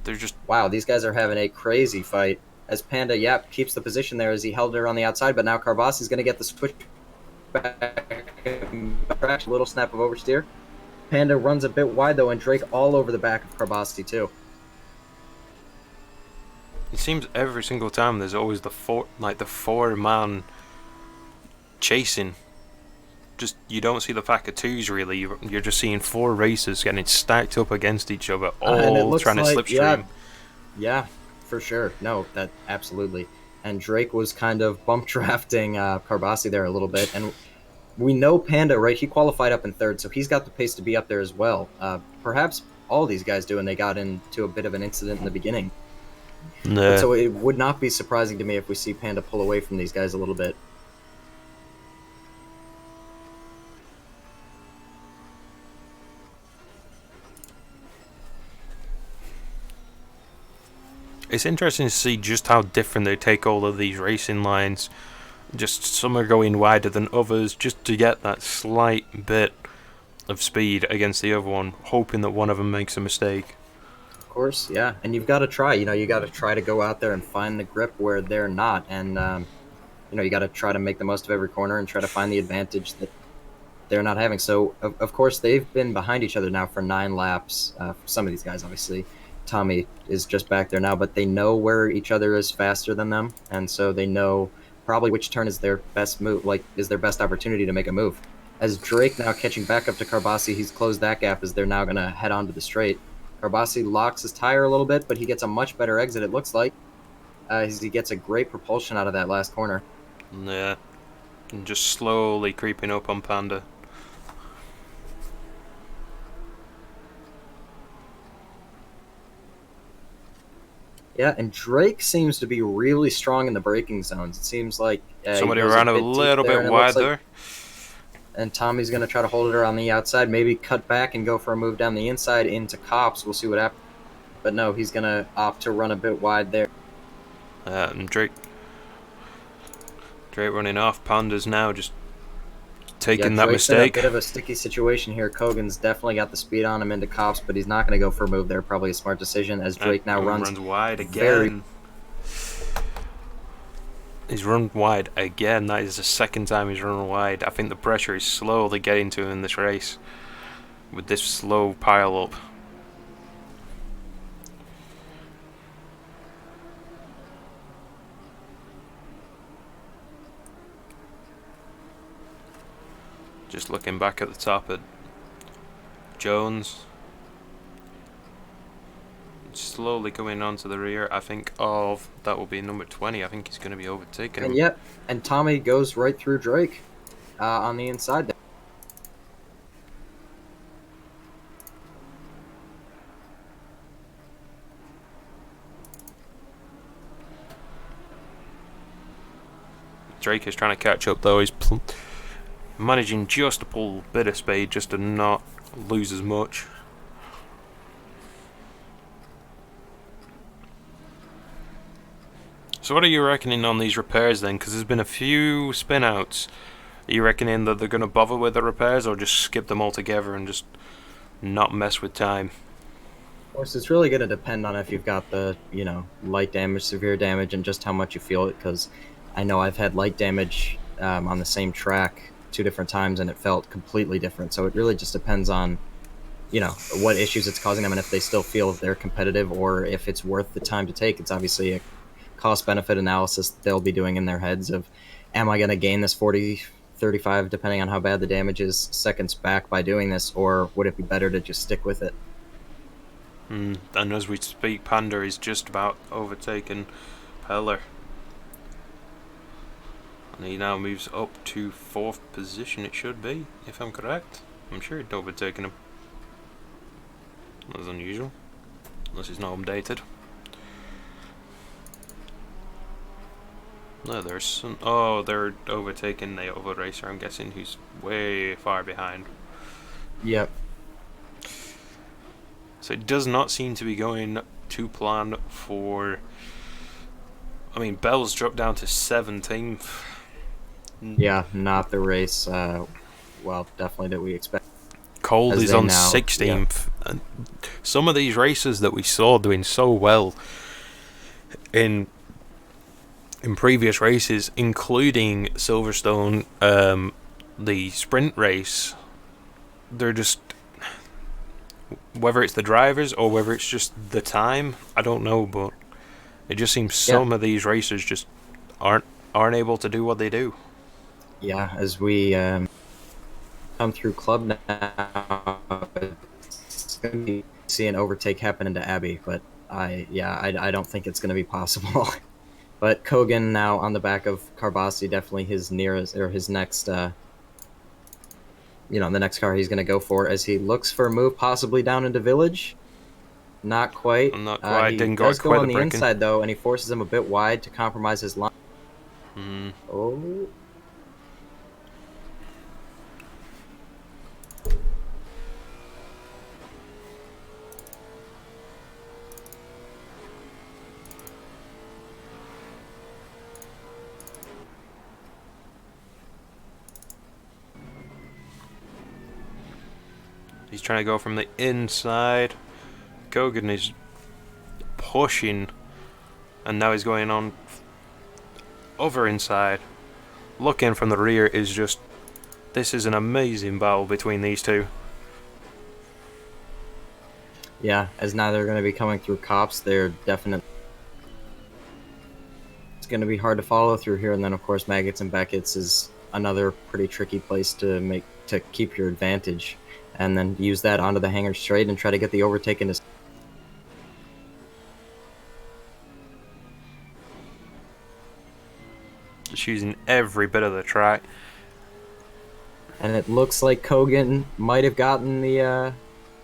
They're just... Wow, these guys are having a crazy fight. As Panda, keeps the position there as he held her on the outside, but now Carbassi's going to get the switch back. A little snap of oversteer. Panda runs a bit wide, though, and Drake all over the back of Carbassi, too. It seems every single time there's always the four-man chasing. Just, you don't see the pack of twos, really. You're just seeing four racers getting stacked up against each other, all trying to slipstream. Yeah, for sure. No, that absolutely. And Drake was kind of bump drafting Carbassi there a little bit. And we know Panda, right? He qualified up in third, so he's got the pace to be up there as well. Perhaps all these guys do, and they got into a bit of an incident in the beginning. Nah. So it would not be surprising to me if we see Panda pull away from these guys a little bit. It's interesting to see just how different they take all of these racing lines. Just some are going wider than others just to get that slight bit of speed against the other one, hoping that one of them makes a mistake. Of course, yeah. And you've got to try. You got to try to go out there and find the grip where they're not. And, you got to try to make the most of every corner and try to find the advantage that they're not having. So, of course, they've been behind each other now for 9 laps. For some of these guys, obviously. Tommy is just back there now, but they know where each other is faster than them, and so they know probably which turn is their best move, is their best opportunity to make a move. As Drake now catching back up to Carbassi, he's closed that gap as they're now going to head on to the straight. Carbassi locks his tire a little bit, but he gets a much better exit, it looks like, as he gets a great propulsion out of that last corner. Yeah, and just slowly creeping up on Panda. Yeah, and Drake seems to be really strong in the braking zones. It seems like somebody ran a little bit wide there. And Tommy's going to try to hold it around the outside, maybe cut back and go for a move down the inside into Cops. We'll see what happens. But no, he's going to opt to run a bit wide there. And Drake running off. Panda's now just taking that Drake's mistake. In a bit of a sticky situation here. Kogan's definitely got the speed on him into Cops, but he's not going to go for a move there. Probably a smart decision as Drake now runs wide again. He's run wide again. That is the second time he's run wide. I think the pressure is slowly getting to him in this race with this slow pile up. Just looking back at the top at Jones. Slowly coming onto the rear, I think, of that will be number 20. I think he's going to be overtaken. And and Tommy goes right through Drake on the inside there. Drake is trying to catch up though. He's managing just to pull a bit of speed just to not lose as much. So what are you reckoning on these repairs then? Because there's been a few spin outs. Are you reckoning that they're going to bother with the repairs, or just skip them altogether and just not mess with time? Of course, it's really going to depend on if you've got the, light damage, severe damage, and just how much you feel it. Because I know I've had light damage on the same track 2 different times, and it felt completely different. So it really just depends on, what issues it's causing them, and if they still feel they're competitive, or if it's worth the time to take. It's obviously a cost-benefit analysis they'll be doing in their heads of, am I going to gain this 40, 35, depending on how bad the damage is, seconds back by doing this, or would it be better to just stick with it? And as we speak, Panda is just about overtaken Peller. And he now moves up to 4th position, it should be, if I'm correct. I'm sure he'd overtaken him. That's unusual. Unless it's not updated. No, there's some... Oh, they're overtaking the other racer, I'm guessing, who's way far behind. Yep. So it does not seem to be going to plan for... I mean, Bell's dropped down to 17th. Yeah, not the race, definitely that we expect. Cole is on now, 16th. Yeah. And some of these races that we saw doing so well in previous races, including Silverstone, the sprint race, they're just... Whether it's the drivers or whether it's just the time, I don't know, but it just seems some of these racers just aren't able to do what they do. Yeah, as we come through club now, it's going to be see an overtake happen into Abbey, but I don't think it's going to be possible. But Kogan now on the back of Carbasi, definitely his nearest, or his next, the next car he's going to go for, as he looks for a move possibly down into Village. Not quite. Not quite. He Didn't does go go quite on the the braking. inside, though, and he forces him a bit wide to compromise his line. Oh. He's trying to go from the inside. Kogan is pushing, and now he's going on over inside. Looking from the rear is just... This is an amazing battle between these two. Yeah, as now they're going to be coming through cops, they're definitely... It's going to be hard to follow through here, and then of course Maggots and Beckett's is another pretty tricky place to keep your advantage, and then use that onto the hangar straight and try to get the overtake into... Just using every bit of the track. And it looks like Kogan might have gotten the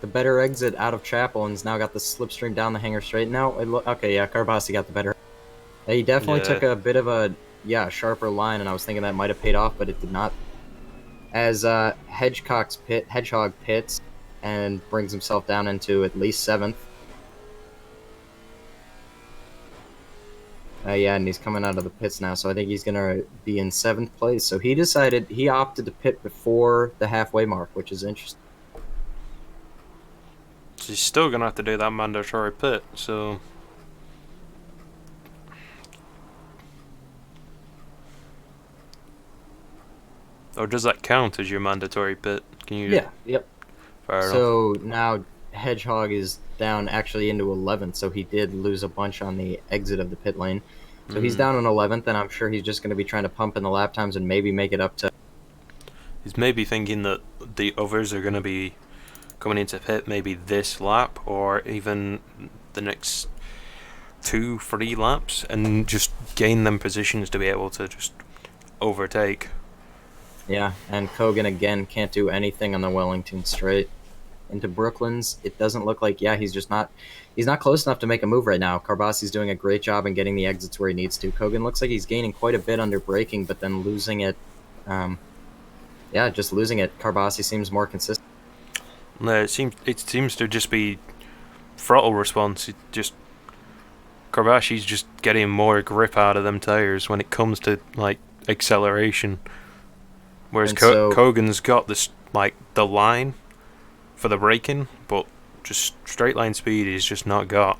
better exit out of Chapel, and has now got the slipstream down the hangar straight. Now, okay, yeah, Carbasi got the better. He definitely took a bit of a sharper line, and I was thinking that might have paid off, but it did not. As Hedgehog pits and brings himself down into at least 7th. And he's coming out of the pits now, so I think he's going to be in 7th place. So he opted to pit before the halfway mark, which is interesting. So he's still going to have to do that mandatory pit, so... Or does that count as your mandatory pit? Can you... Yep. Fair so now Hedgehog is down actually into 11th, so he did lose a bunch on the exit of the pit lane. So he's down in 11th, and I'm sure he's just going to be trying to pump in the lap times and maybe make it up to... He's maybe thinking that the others are going to be coming into pit maybe this lap, or even the next 2-3 laps, and just gain them positions to be able to just overtake. Yeah, and Kogan again can't do anything on the Wellington straight. Into Brooklands, it doesn't look like, he's not close enough to make a move right now. Carbasi's doing a great job in getting the exits where he needs to. Kogan looks like he's gaining quite a bit under braking, but then losing it. Just losing it. Carbasi seems more consistent. It seems to just be throttle response. Karbashi's just getting more grip out of them tires when it comes to like acceleration, whereas Kogan's got this like the line for the braking, but just straight line speed he's just not got.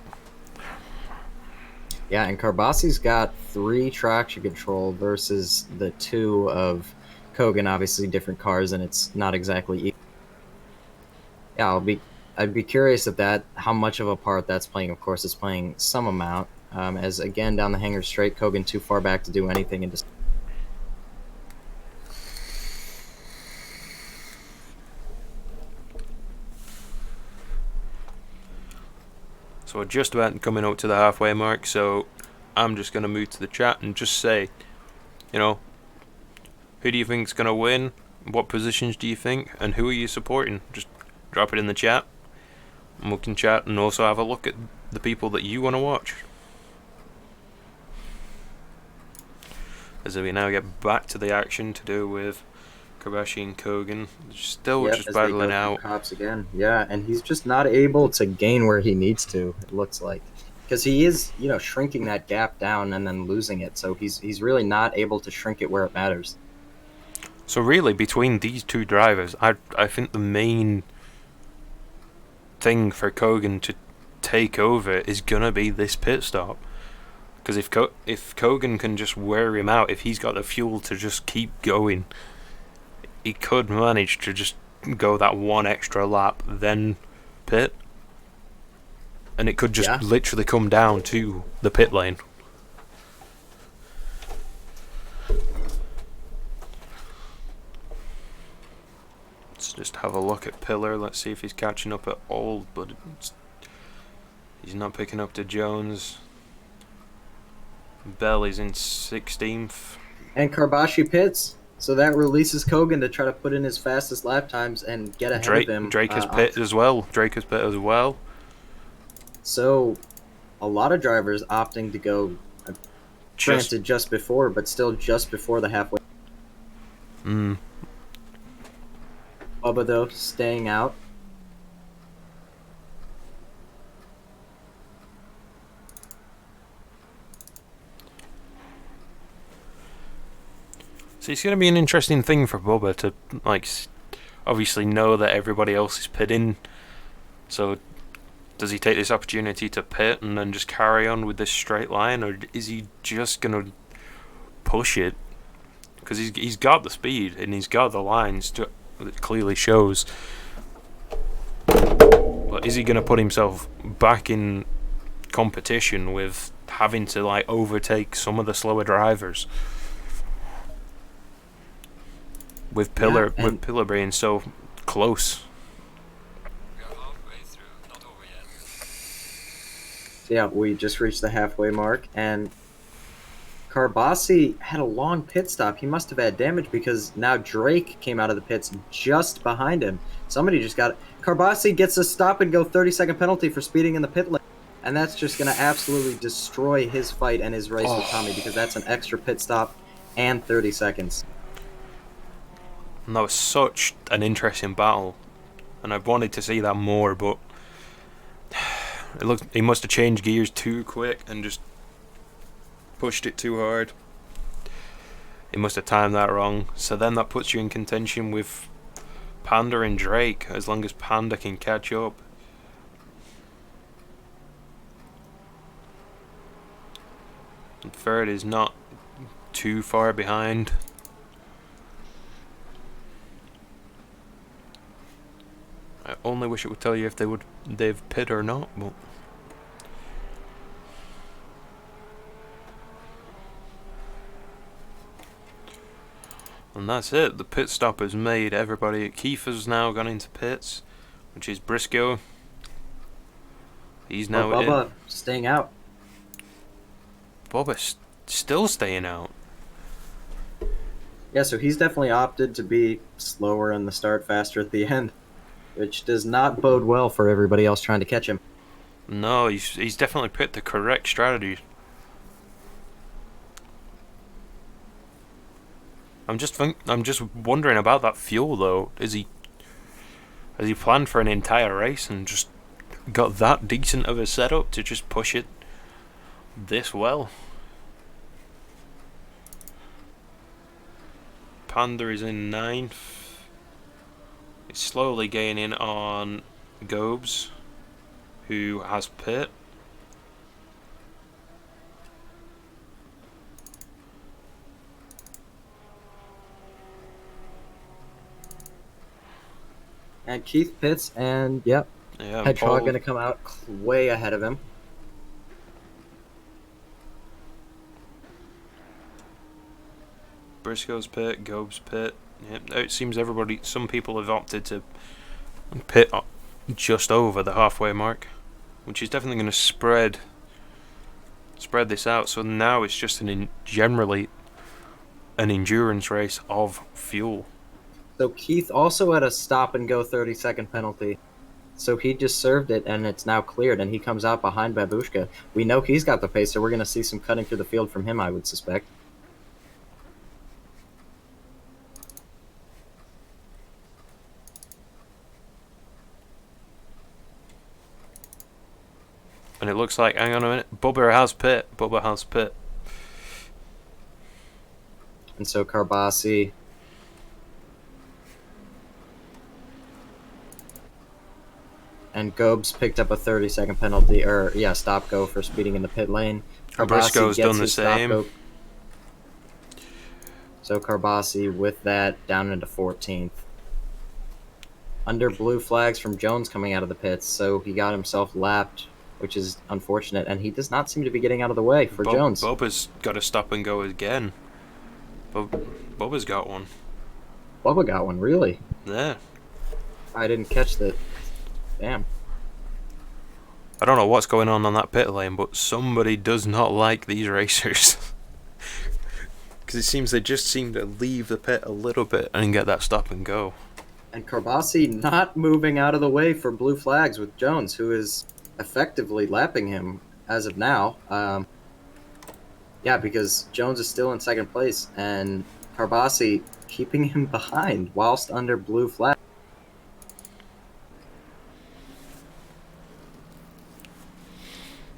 Yeah, and Karbasi's got 3 traction control versus the 2 of Kogan. Obviously, different cars, and it's not exactly equal. Yeah, I'd be curious if how much of a part that's playing. Of course, it's playing some amount. As again down the hanger straight, Kogan too far back to do anything, and just. So we're just about coming up to the halfway mark, so I'm just going to move to the chat and just say, you know, who do you think's going to win? What positions do you think? And who are you supporting? Just drop it in the chat, and we can chat and also have a look at the people that you want to watch. As we now get back to the action to do with Karbashi and Kogan, still just battling out. Cops again. Yeah, and he's just not able to gain where he needs to, it looks like. Because he is, shrinking that gap down and then losing it. So he's really not able to shrink it where it matters. So really, between these two drivers, I think the main thing for Kogan to take over is gonna be this pit stop. Because if Kogan can just wear him out, if he's got the fuel to just keep going, he could manage to just go that one extra lap, then pit. And it could just literally come down to the pit lane. Let's just have a look at Pillar. Let's see if he's catching up at all, but he's not picking up to Jones. Bell is in 16th. And Karbashi pits, so that releases Kogan to try to put in his fastest lap times and get ahead of him. Drake has pit as well. So, a lot of drivers opting to go, granted just before, but still just before the halfway. Mm. Bubba, though, staying out. So it's going to be an interesting thing for Bubba to, obviously know that everybody else is pitting. So, does he take this opportunity to pit and then just carry on with this straight line, or is he just going to push it? Because he's got the speed and he's got the lines to, it clearly shows. But is he going to put himself back in competition with having to overtake some of the slower drivers? With Pillar being so close. Yeah, we just reached the halfway mark, and Karbasi had a long pit stop. He must have had damage because now Drake came out of the pits just behind him. Somebody just got it. Karbasi gets a stop and go 30-second penalty for speeding in the pit lane, and that's just going to absolutely destroy his fight and his race with Tommy, because that's an extra pit stop and 30 seconds. And that was such an interesting battle, and I wanted to see that more, but it looked he must have changed gears too quick and just pushed it too hard. He must have timed that wrong. So then that puts you in contention with Panda and Drake, as long as Panda can catch up. And third is not too far behind. I only wish it would tell you if they've pit or not, but and that's it. The pit stop is made. Everybody, Kiefer's now gone into pits, which is Briscoe. He's now Bubba in. Staying out. Bubba's still staying out. Yeah, so he's definitely opted to be slower in the start, faster at the end, which does not bode well for everybody else trying to catch him. No, he's definitely picked the correct strategy. I'm just wondering about that fuel though. Has he planned for an entire race and just got that decent of a setup to just push it this well. Panda is in 9th. It's slowly gaining on Gobes, who has pit. And Keith pits, and yep, Yeah, Hedgehog going to come out way ahead of him. Briscoe's pit, Gobes pit. Yeah, it seems some people have opted to pit just over the halfway mark, which is definitely going to spread this out. So now it's just generally an endurance race of fuel. So Keith also had a stop and go 30-second penalty. So he just served it, and it's now cleared, and he comes out behind Babushka. We know he's got the pace, so we're going to see some cutting through the field from him, I would suspect. And it looks like, hang on a minute, Bubba has pit. And so Carbasi and Gobes picked up a 30-second penalty, or yeah, stop go for speeding in the pit lane. Briscoe's done the same. So Carbasi with that down into 14th. Under blue flags from Jones coming out of the pits, so he got himself lapped, which is unfortunate, and he does not seem to be getting out of the way for Jones. Bubba's got to stop and go again. Bubba's got one. Bubba got one, really? Yeah. I didn't catch that. Damn. I don't know what's going on that pit lane, but somebody does not like these racers. Because it seems they just seem to leave the pit a little bit and get that stop and go. And Carbasi not moving out of the way for blue flags with Jones, who is effectively lapping him as of now. Yeah, because Jones is still in second place, and Carbasi keeping him behind whilst under blue flag.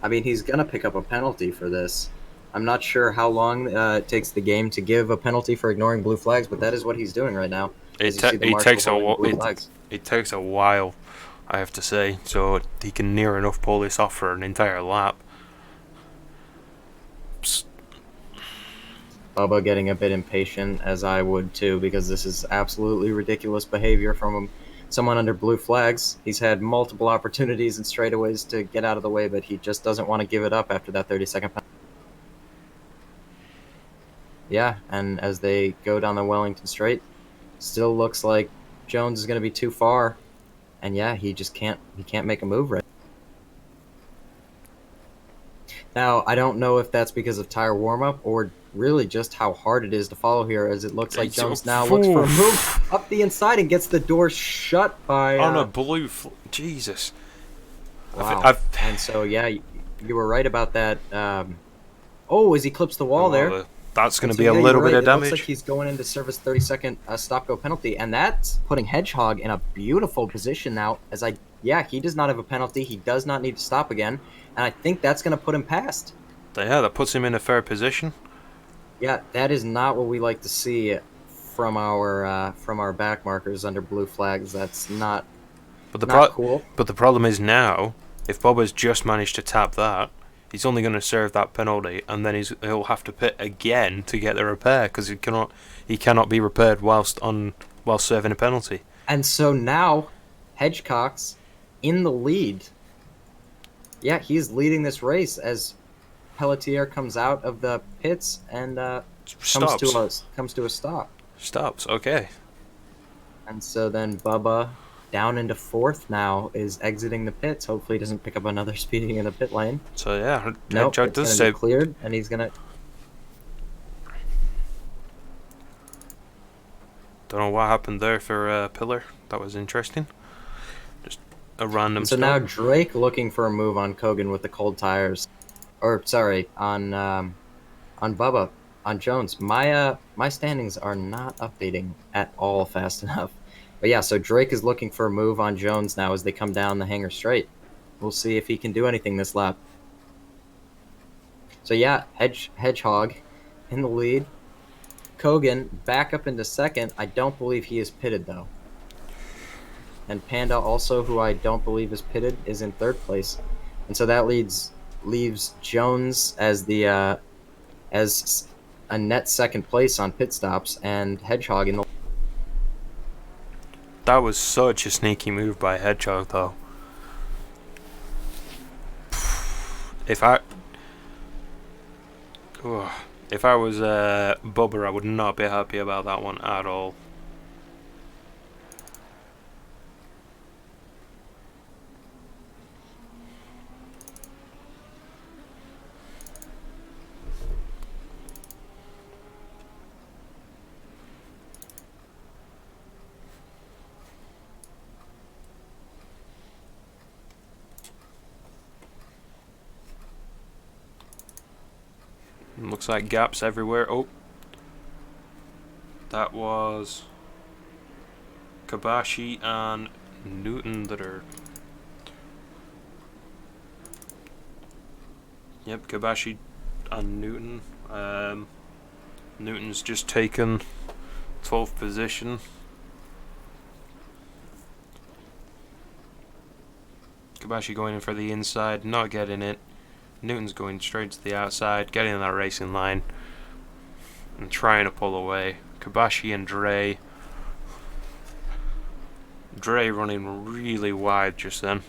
I mean, he's going to pick up a penalty for this. I'm not sure how long it takes the game to give a penalty for ignoring blue flags, but that is what he's doing right now. It takes a while, I have to say, so he can near enough pull this off for an entire lap. Bubba getting a bit impatient, as I would too, because this is absolutely ridiculous behavior from someone under blue flags. He's had multiple opportunities and straightaways to get out of the way, but he just doesn't want to give it up after that 30-second penalty. Yeah, and as they go down the Wellington straight, still looks like Jones is going to be too far. And yeah, he just can't make a move right now. I don't know if that's because of tire warm-up or really just how hard it is to follow here, as it looks like Jones now looks for a move up the inside and gets the door shut by... on a blue... Jesus. Wow. And so, yeah, you were right about that. Oh, as he clips the wall there. That's going to be a little bit of damage. It looks like he's going into service 30-second stop-go penalty, and that's putting Hedgehog in a beautiful position now. He does not have a penalty. He does not need to stop again, and I think that's going to put him past. Yeah, that puts him in a fair position. Yeah, that is not what we like to see from our back markers under blue flags. That's not cool. But the problem is now, if Bubba's just managed to tap that, he's only going to serve that penalty, and then he'll have to pit again to get the repair, because he cannot be repaired while serving a penalty. And so now, Hedgecock's in the lead. Yeah, he's leading this race as Pelletier comes out of the pits and comes to a stop. Stops, okay. And so then Bubba, down into fourth now, is exiting the pits. Hopefully he doesn't pick up another speeding in the pit lane. So yeah, nope, it's going to be cleared, and he's going to... Don't know what happened there for Pillar. That was interesting. Just a random So now Drake looking for a move on Kogan with the cold tires. Or, sorry, on Bubba, on Jones. My standings are not updating at all fast enough. But yeah, so Drake is looking for a move on Jones now as they come down the hangar straight. We'll see if he can do anything this lap. So yeah, Hedgehog in the lead. Kogan back up into second. I don't believe he is pitted though. And Panda also, who I don't believe is pitted, is in third place. And so that leaves Jones as the as a net second place on pit stops, and Hedgehog in the. That was such a sneaky move by Hedgehog, though. If I if I was Bubba, I would not be happy about that one at all. Looks like gaps everywhere. Oh, that was Kabashi and Newton that are. Yep, Kabashi and Newton. Newton's just taken 12th position. Kabashi going in for the inside, not getting it. Newton's going straight to the outside, getting in that racing line and trying to pull away. Kabashi and Dre running really wide just then.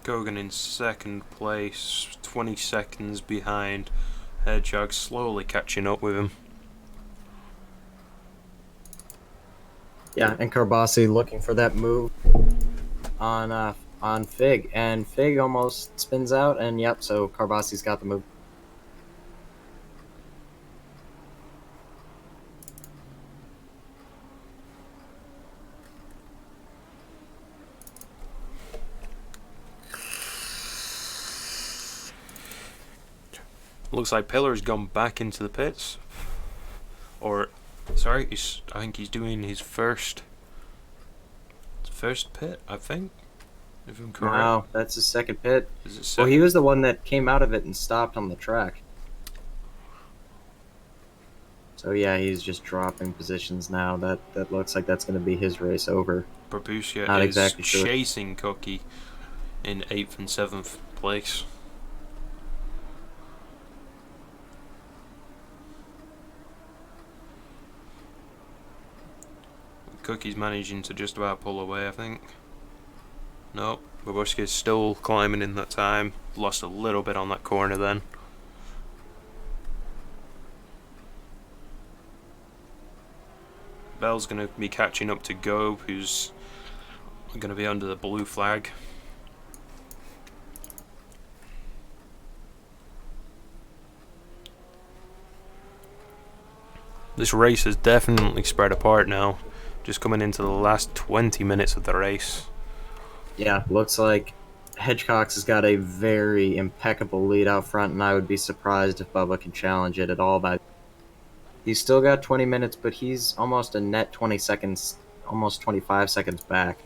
Kogan in second place, 20 seconds behind. Hedgehog slowly catching up with him. Yeah, and Carbasi looking for that move on Fig, and Fig almost spins out, and yep, so Carbasi's got the move. Looks like Pillar's gone back into the pits. Or, sorry, I think he's doing his first pit, I think, if I'm correct. Wow, that's his second pit. Is it Well, he was the one that came out of it and stopped on the track. So yeah, he's just dropping positions now. That looks like that's going to be his race over. Babushka Not is exactly sure. chasing Cookie in 8th and 7th place. Cookie's managing to just about pull away, I think. Nope, Babushka's still climbing in that time. Lost a little bit on that corner then. Bell's going to be catching up to Gobe, who's going to be under the blue flag. This race has definitely spread apart now, just coming into the last 20 minutes of the race. Yeah, looks like Hedgecox has got a very impeccable lead out front, and I would be surprised if Bubba can challenge it at all. But he's still got 20 minutes, but he's almost a net 20 seconds, almost 25 seconds back.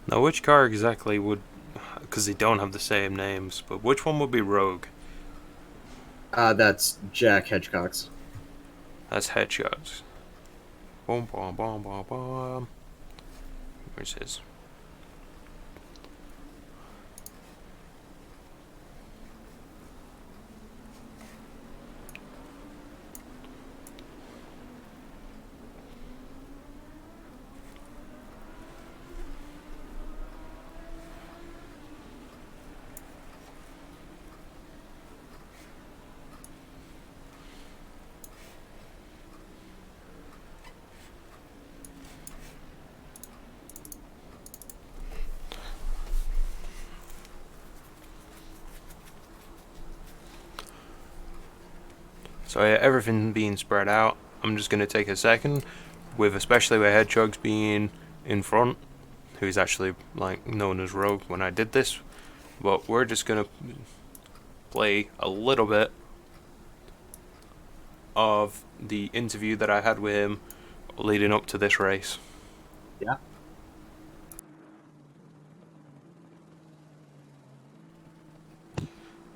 Now, which car exactly would, because they don't have the same names, but which one would be Rogue? That's Jack Hedgecox. That's Hedgehogs. Boom, boom, boom, boom, boom. Where's his? So yeah, everything being spread out, I'm just going to take a second, with especially with Hedgehogs being in front, who's actually like known as Rogue when I did this, but we're just going to play a little bit of the interview that I had with him leading up to this race. Yeah.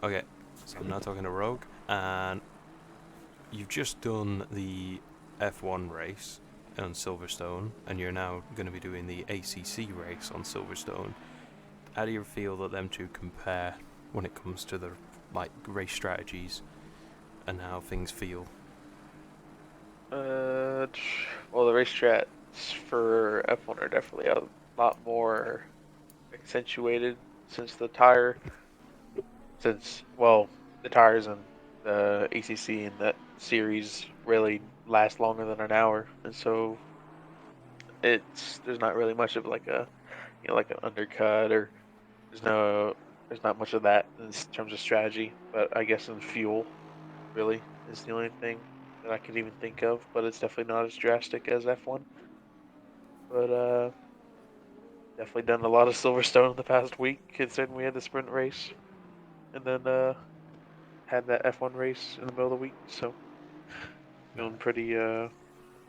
Okay, so I'm now talking to Rogue, and you've just done the F1 race on Silverstone, and you're now going to be doing the ACC race on Silverstone. How do you feel that them two compare when it comes to the like race strategies and how things feel? Well, the race strats for F1 are definitely a lot more accentuated since the tires in the ACC and that series really last longer than an hour, and so there's not really much of like a like an undercut or there's no there's not much of that in terms of strategy. But I guess in fuel really is the only thing that I could even think of. But it's definitely not as drastic as F1. But definitely done a lot of Silverstone in the past week, considering we had the sprint race and then had that F1 race in the middle of the week. So feeling pretty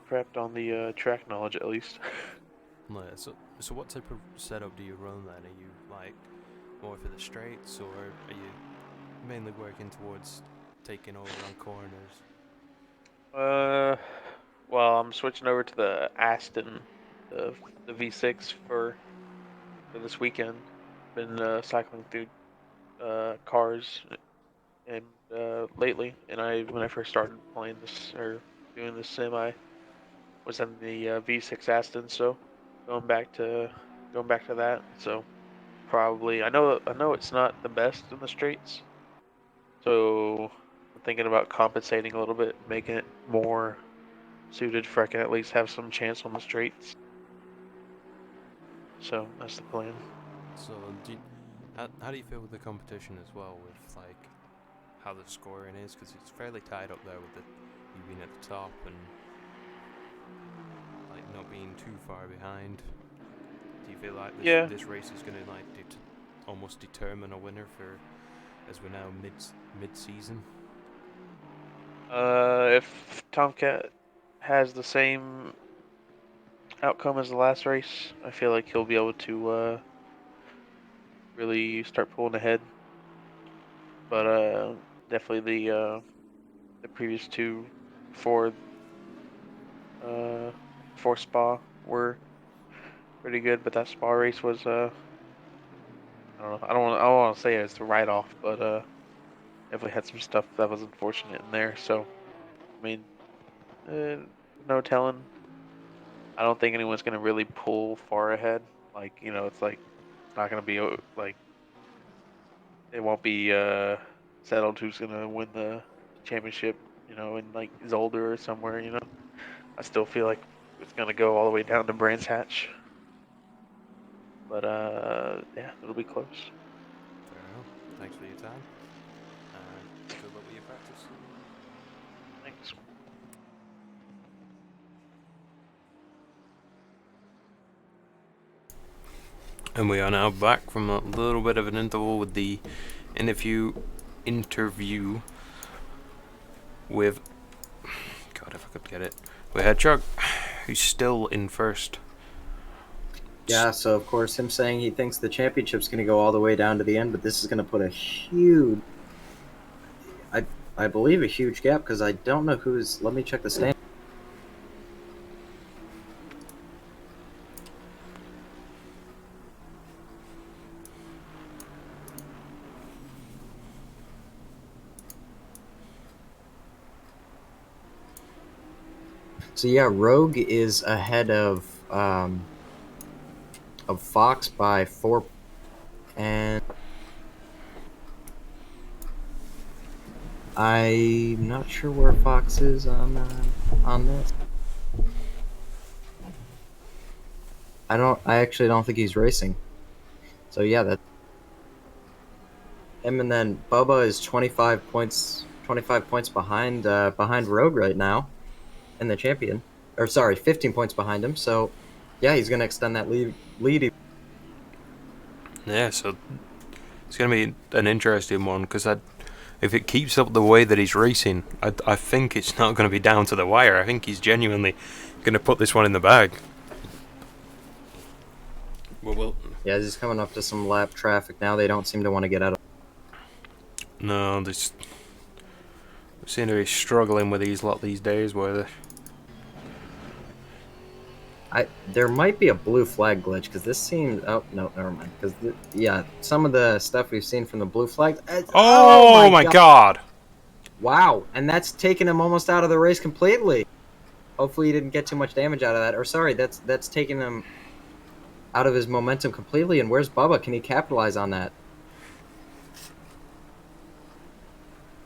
prepped on the track knowledge at least. So what type of setup do you run then? Are you like more for the straights, or are you mainly working towards taking over on corners? uh, well, I'm switching over to the Aston, the the V6 for this weekend. Been cycling through cars and lately, and when I first started playing this or doing this sim, I was in the V6 Aston, so going back to going back to that. So probably I know it's not the best in the straights, so I'm thinking about compensating a little bit, making it more suited for I can at least have some chance on the straights. So that's the plan. So how do you feel with the competition as well, with like how the scoring is, because it's fairly tied up there with you being at the top and like not being too far behind. Do you feel like Yeah. this race is going to like almost determine a winner for as we're now mid season? If Tomcat has the same outcome as the last race, I feel like he'll be able to really start pulling ahead. But definitely the previous two for uh for Spa were pretty good, but that Spa race was I don't know. I don't want to say it's the write off, but definitely had some stuff that was unfortunate in there. So I mean, uh, no telling. I don't think anyone's gonna really pull far ahead. Like it's like it's not gonna be like it won't be settled who's gonna win the championship. In like Zolder or somewhere. I still feel like it's gonna go all the way down to Brands Hatch. But yeah, it'll be close. Fair enough. Thanks for your time, and good luck with your practice. Thanks. And we are now back from a little bit of an interval with the interview with God, if I could get it, with Hedgehog, who's still in first. Yeah, so of course him saying he thinks the championship's going to go all the way down to the end, but this is going to put a huge, I believe a huge gap, because I don't know who's. Let me check the stand. So yeah, Rogue is ahead of Fox by 4, and I'm not sure where Fox is on this. I actually don't think he's racing. So yeah, that him, and then Bubba is 25 points 25 points behind Rogue right now, and the champion. Or sorry, 15 points behind him. So, yeah, he's going to extend that lead. Yeah, so it's going to be an interesting one because if it keeps up the way that he's racing, I think it's not going to be down to the wire. I think he's genuinely going to put this one in the bag. Well, yeah, he's coming up to some lap traffic now. They don't seem to want to get out of. No, they seem to be struggling with these lot these days, where they... There might be a blue flag glitch because this seems. Oh no, never mind. Because yeah, some of the stuff we've seen from the blue flag. Oh my god! Wow, and that's taken him almost out of the race completely. Hopefully, he didn't get too much damage out of that. Or sorry, that's taken him out of his momentum completely. And where's Bubba? Can he capitalize on that?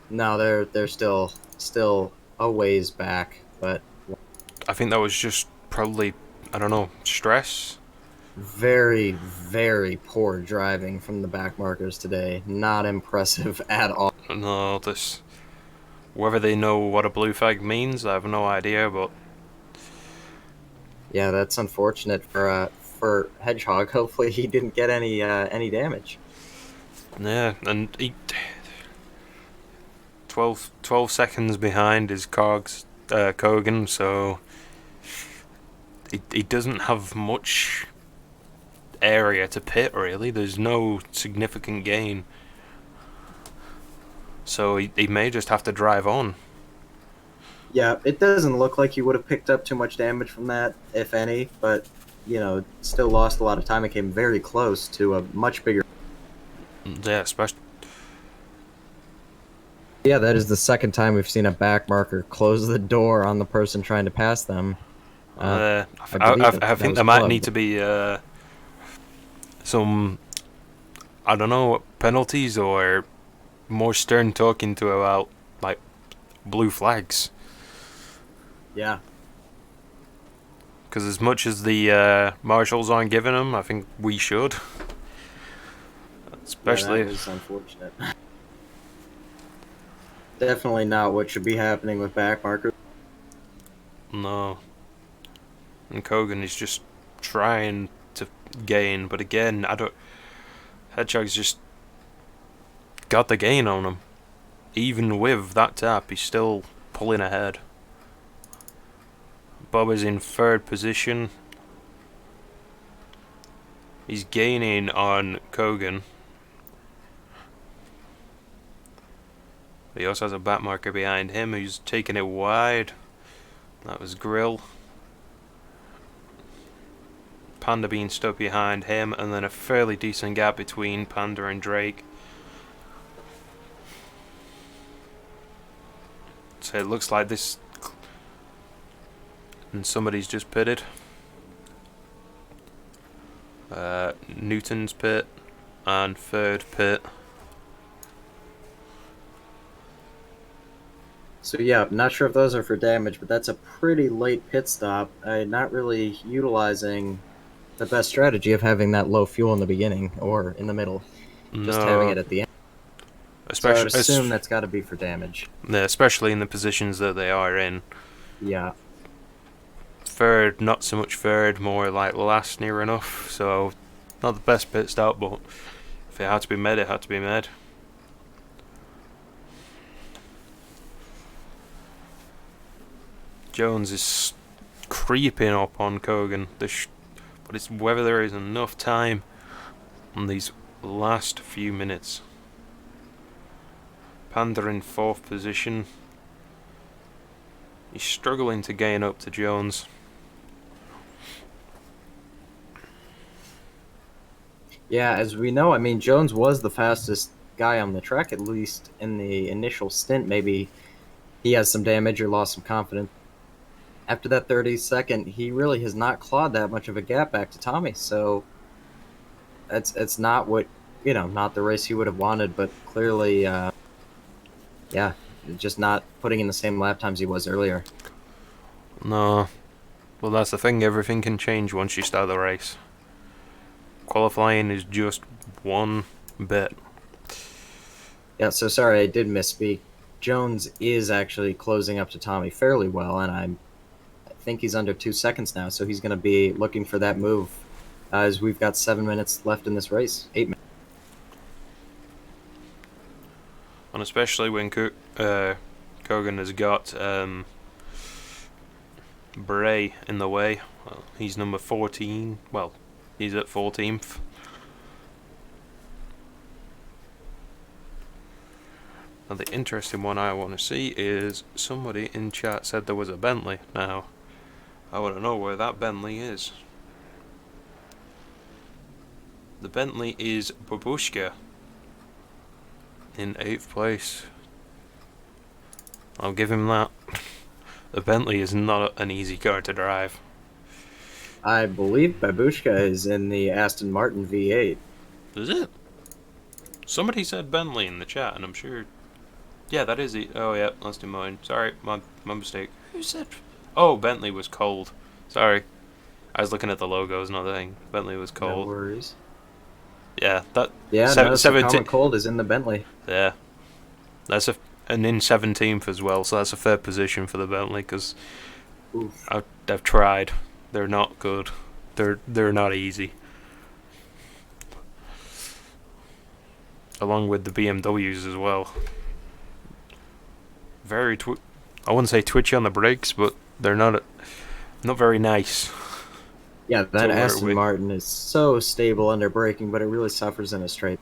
No, they're still a ways back, but I think that was just probably, I don't know, stress. very, very poor driving from the back markers today. Not impressive at all. No, whether they know what a blue flag means, I have no idea, but yeah, that's unfortunate for Hedgehog. Hopefully, he didn't get any damage. yeah, and he 12 seconds behind is Kogan, so he doesn't have much area to pit, really. There's no significant gain, so he may just have to drive on. Yeah, it doesn't look like he would have picked up too much damage from that, if any, but, you know, still lost a lot of time. It came very close to a much bigger... Yeah, especially... Yeah, that is the second time we've seen a back marker close the door on the person trying to pass them. I think there was might club. need to be some, I don't know, penalties or more stern talking to about, like, blue flags. Yeah. Because as much as the marshals aren't giving them, I think we should. Especially... Yeah, that was unfortunate. Definitely not what should be happening with back markers. No. And Kogan is just trying to gain, but again, Hedgehog's just got the gain on him. Even with that tap, he's still pulling ahead. Bob is in third position. He's gaining on Kogan. He also has a back marker behind him who's taking it wide. That was Grill. Panda being stuck behind him, and then a fairly decent gap between Panda and Drake. So it looks like this... And somebody's just pitted. Newton's pit and third pit. So yeah, not sure if those are for damage, but that's a pretty late pit stop. Not really utilizing the best strategy of having that low fuel in the beginning or in the middle. Just having it at the end. So I would assume that's got to be for damage. Yeah, especially in the positions that they are in. Yeah. Third, not so much third, more like last near enough. So, not the best pit stop, but if it had to be made, it had to be made. Jones is creeping up on Kogan, but it's whether there is enough time on these last few minutes. Panda in fourth position. He's struggling to gain up to Jones. Yeah, as we know, I mean, Jones was the fastest guy on the track, at least in the initial stint. Maybe he has some damage or lost some confidence. After that 30-second, he really has not clawed that much of a gap back to Tommy. So it's not what, not the race he would have wanted, but clearly, yeah, just not putting in the same lap times he was earlier. No. Well, that's the thing. Everything can change once you start the race. Qualifying is just one bit. Yeah, so sorry, I did misspeak. Jones is actually closing up to Tommy fairly well, and I think he's under 2 seconds now, so he's going to be looking for that move as we've got 7 minutes left in this race. 8 minutes. And especially when Kogan has got Bray in the way. Well, he's number 14. Well, he's at 14th. Now the interesting one I want to see is somebody in chat said there was a Bentley. Now, I want to know where that Bentley is. The Bentley is Babushka in 8th place. I'll give him that. The Bentley is not an easy car to drive. I believe Babushka is in the Aston Martin V8. Is it? Somebody said Bentley in the chat, and I'm sure. Yeah, that is it. Oh, yeah, that's in mine. Sorry, my mistake. Who said? Oh, Bentley was cold. Sorry. I was looking at the logos, not the thing. Bentley was cold. No worries. Yeah, that. Yeah, no, so Common Cold is in the Bentley. Yeah. That's and in 17th as well, so that's a fair position for the Bentley, because I've tried. They're not good. They're not easy. Along with the BMWs as well. Very I wouldn't say twitchy on the brakes, but they're not very nice. Yeah, that Aston Martin is so stable under braking, but it really suffers in a straight.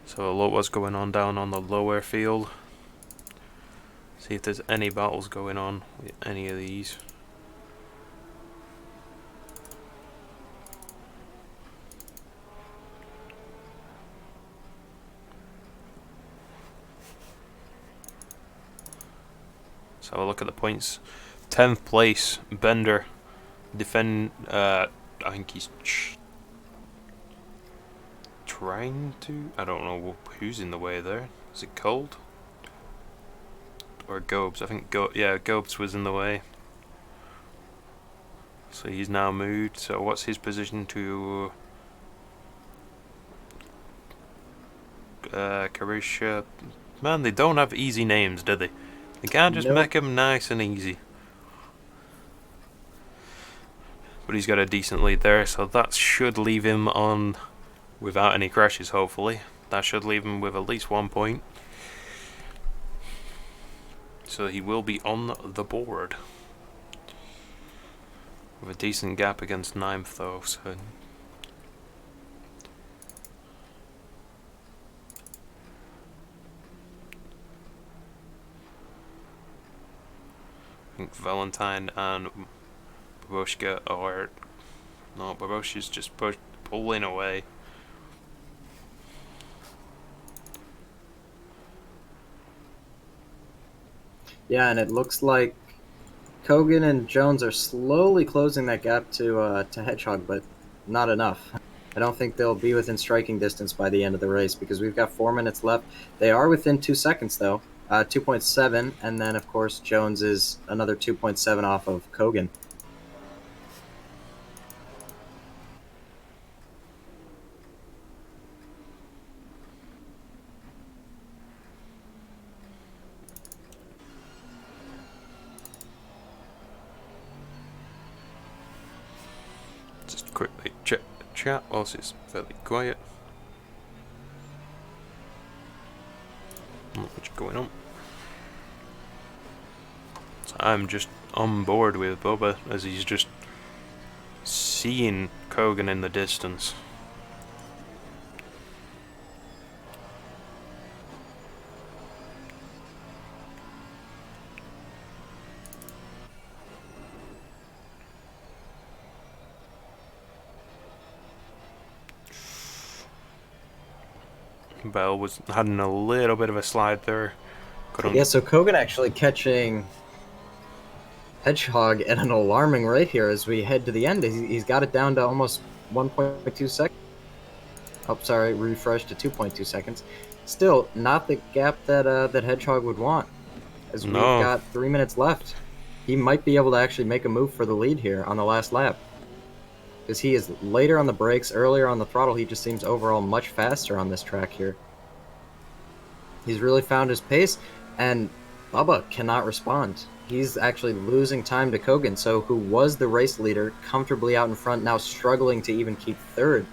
So a lot what's going on down on the lower field. See if there's any battles going on with any of these. So have a look at the points. 10th place, Bender. I think he's trying to. I don't know who's in the way there. Is it Cold? Or Gobes? I think Gobes was in the way. So he's now moved. So what's his position to Carisha? Man, they don't have easy names, do they? They can't just make them nice and easy. But he's got a decent lead there, so that should leave him on without any crashes, hopefully. That should leave him with at least 1 point. So he will be on the board. With a decent gap against 9th though, so... I think Valentine and Babushka are... No, Babushka's just pulling away. Yeah, and it looks like Kogan and Jones are slowly closing that gap to Hedgehog, but not enough. I don't think they'll be within striking distance by the end of the race because we've got 4 minutes left. They are within 2 seconds, though. 2.7, and then, of course, Jones is another 2.7 off of Kogan. Just quickly check the chat whilst it's fairly quiet. Not much going on. So I'm just on board with Bubba as he's just seeing Kogan in the distance. Bell was having a little bit of a slide there. Yeah, so Kogan actually catching Hedgehog at an alarming rate here as we head to the end. He's got it down to almost 1.2 seconds. Oh, sorry, refresh to 2.2 seconds. Still, not the gap that that Hedgehog would want. as we've No. got 3 minutes left. He might be able to actually make a move for the lead here on the last lap. Because he is later on the brakes, earlier on the throttle. He just seems overall much faster on this track here. He's really found his pace, and Bubba cannot respond. He's actually losing time to Kogan, so who was the race leader, comfortably out in front, now struggling to even keep third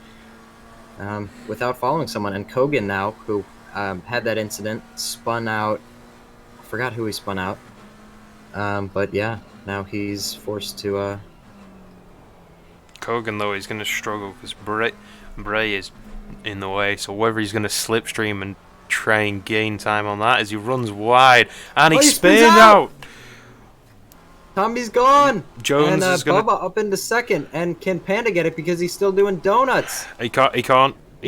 without following someone. And Kogan now, who had that incident, spun out. I forgot who he spun out. But yeah, now he's forced to... Kogan, though, he's going to struggle because Bray is in the way, so whether he's going to slipstream and try and gain time on that as he runs wide, and he spins out! Tommy's gone! Jones and is going Bubba up into second, and can Panda get it because he's still doing donuts? He can't He's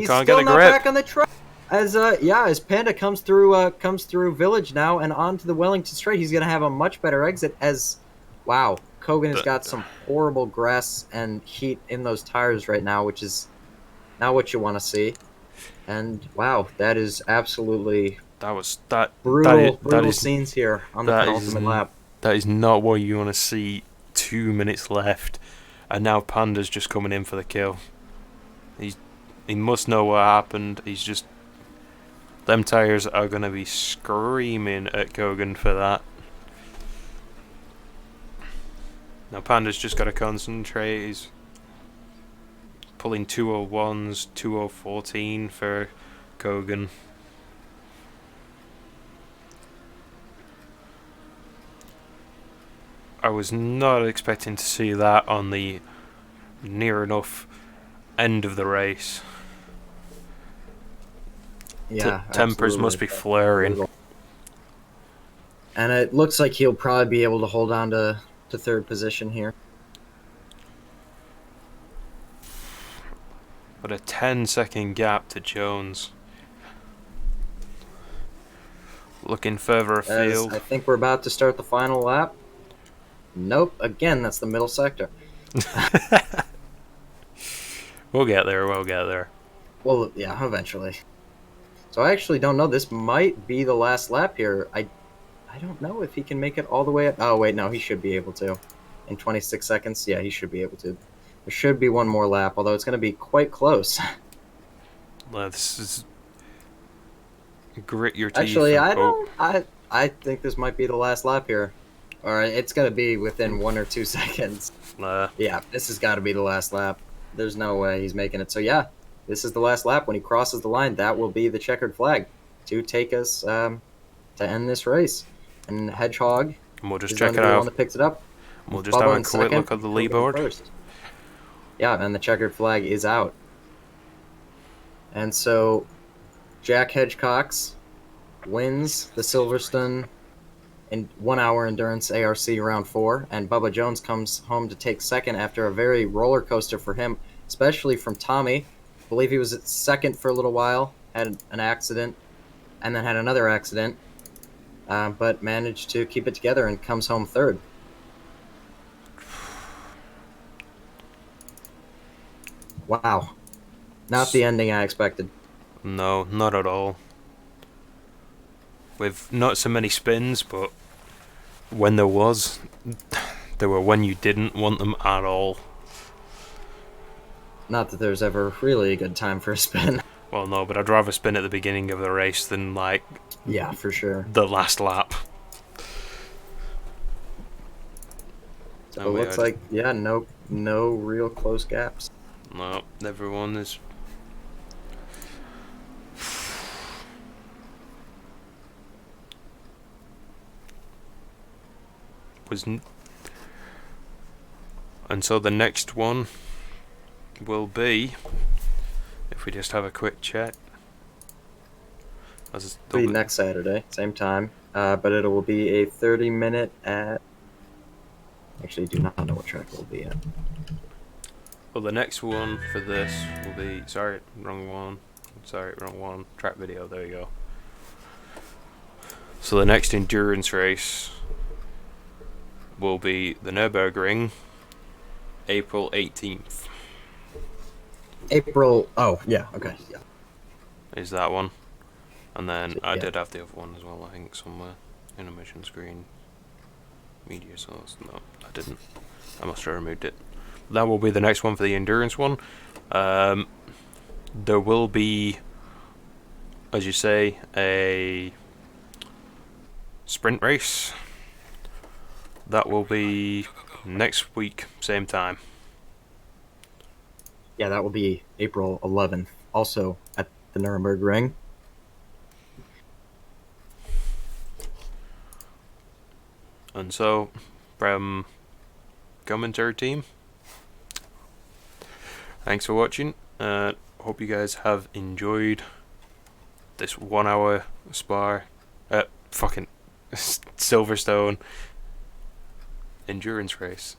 get still a not grip. back on the track. As Panda comes through Village now and onto the Wellington Straight, he's gonna have a much better exit. Wow, Kogan has got some horrible grass and heat in those tires right now, which is not what you want to see. And wow, that is absolutely brutal scenes here on the penultimate lap. That is not what you want to see. 2 minutes left, and now Panda's just coming in for the kill. He must know what happened. He's just... Them tires are going to be screaming at Kogan for that. Now Panda's just got to concentrate. He's pulling 201s, 2014 for Kogan. I was not expecting to see that on the near enough end of the race. Yeah, tempers absolutely. must be flaring. And it looks like he'll probably be able to hold on to third position here. But a 10-second gap to Jones. Looking further afield. I think we're about to start the final lap. Nope, again, that's the middle sector. We'll get there. Well, yeah, eventually. So I actually don't know. This might be the last lap here. I don't know if he can make it all the way up. Oh, wait, no, he should be able to. In 26 seconds, yeah, he should be able to. There should be one more lap, although it's going to be quite close. This is... Grit your teeth. Actually, I think this might be the last lap here. Or it's going to be within 1 or 2 seconds. Yeah, this has got to be the last lap. There's no way he's making it. So, yeah, this is the last lap. When he crosses the line, that will be the checkered flag to take us to end this race. And Hedgehog we'll just is check the it out. one that picks it up. We'll just Bubba have a in quick second, look at the Kogan leaderboard. first. Yeah, and the checkered flag is out. And so Jack Hedgecox wins the Silverstone in 1 hour endurance ARC round 4, and Bubba Jones comes home to take second after a very roller coaster for him, especially from Tommy. I believe he was at second for a little while, had an accident, and then had another accident, but managed to keep it together and comes home third. Wow. Not the ending I expected. No, not at all. With not so many spins, but when there was, there were when you didn't want them at all. Not that there's ever really a good time for a spin. Well, no, but I'd rather spin at the beginning of the race than, like... Yeah, for sure. The last lap. So it looks like, yeah, no real close gaps. No, everyone is... And so the next one will be, if we just have a quick check, It'll be next Saturday, same time, but it will be a 30-minute at... Actually, do not know what track it will be at. Well, the next one for this will be... Sorry, wrong one. Track video, there you go. So the next endurance race will be the Nürburgring, April 18th. Oh, yeah, okay, yeah. Is that one. And then I Yeah. did have the other one as well, I think, somewhere. Animation screen. Media source. No, I didn't. I must have removed it. That will be the next one for the endurance one. There will be, as you say, a sprint race. That will be next week, same time. Yeah, that will be April 11th, also at the Nuremberg Ring. And so, from commentary team, thanks for watching. Hope you guys have enjoyed this 1 hour Spa, fucking Silverstone endurance race.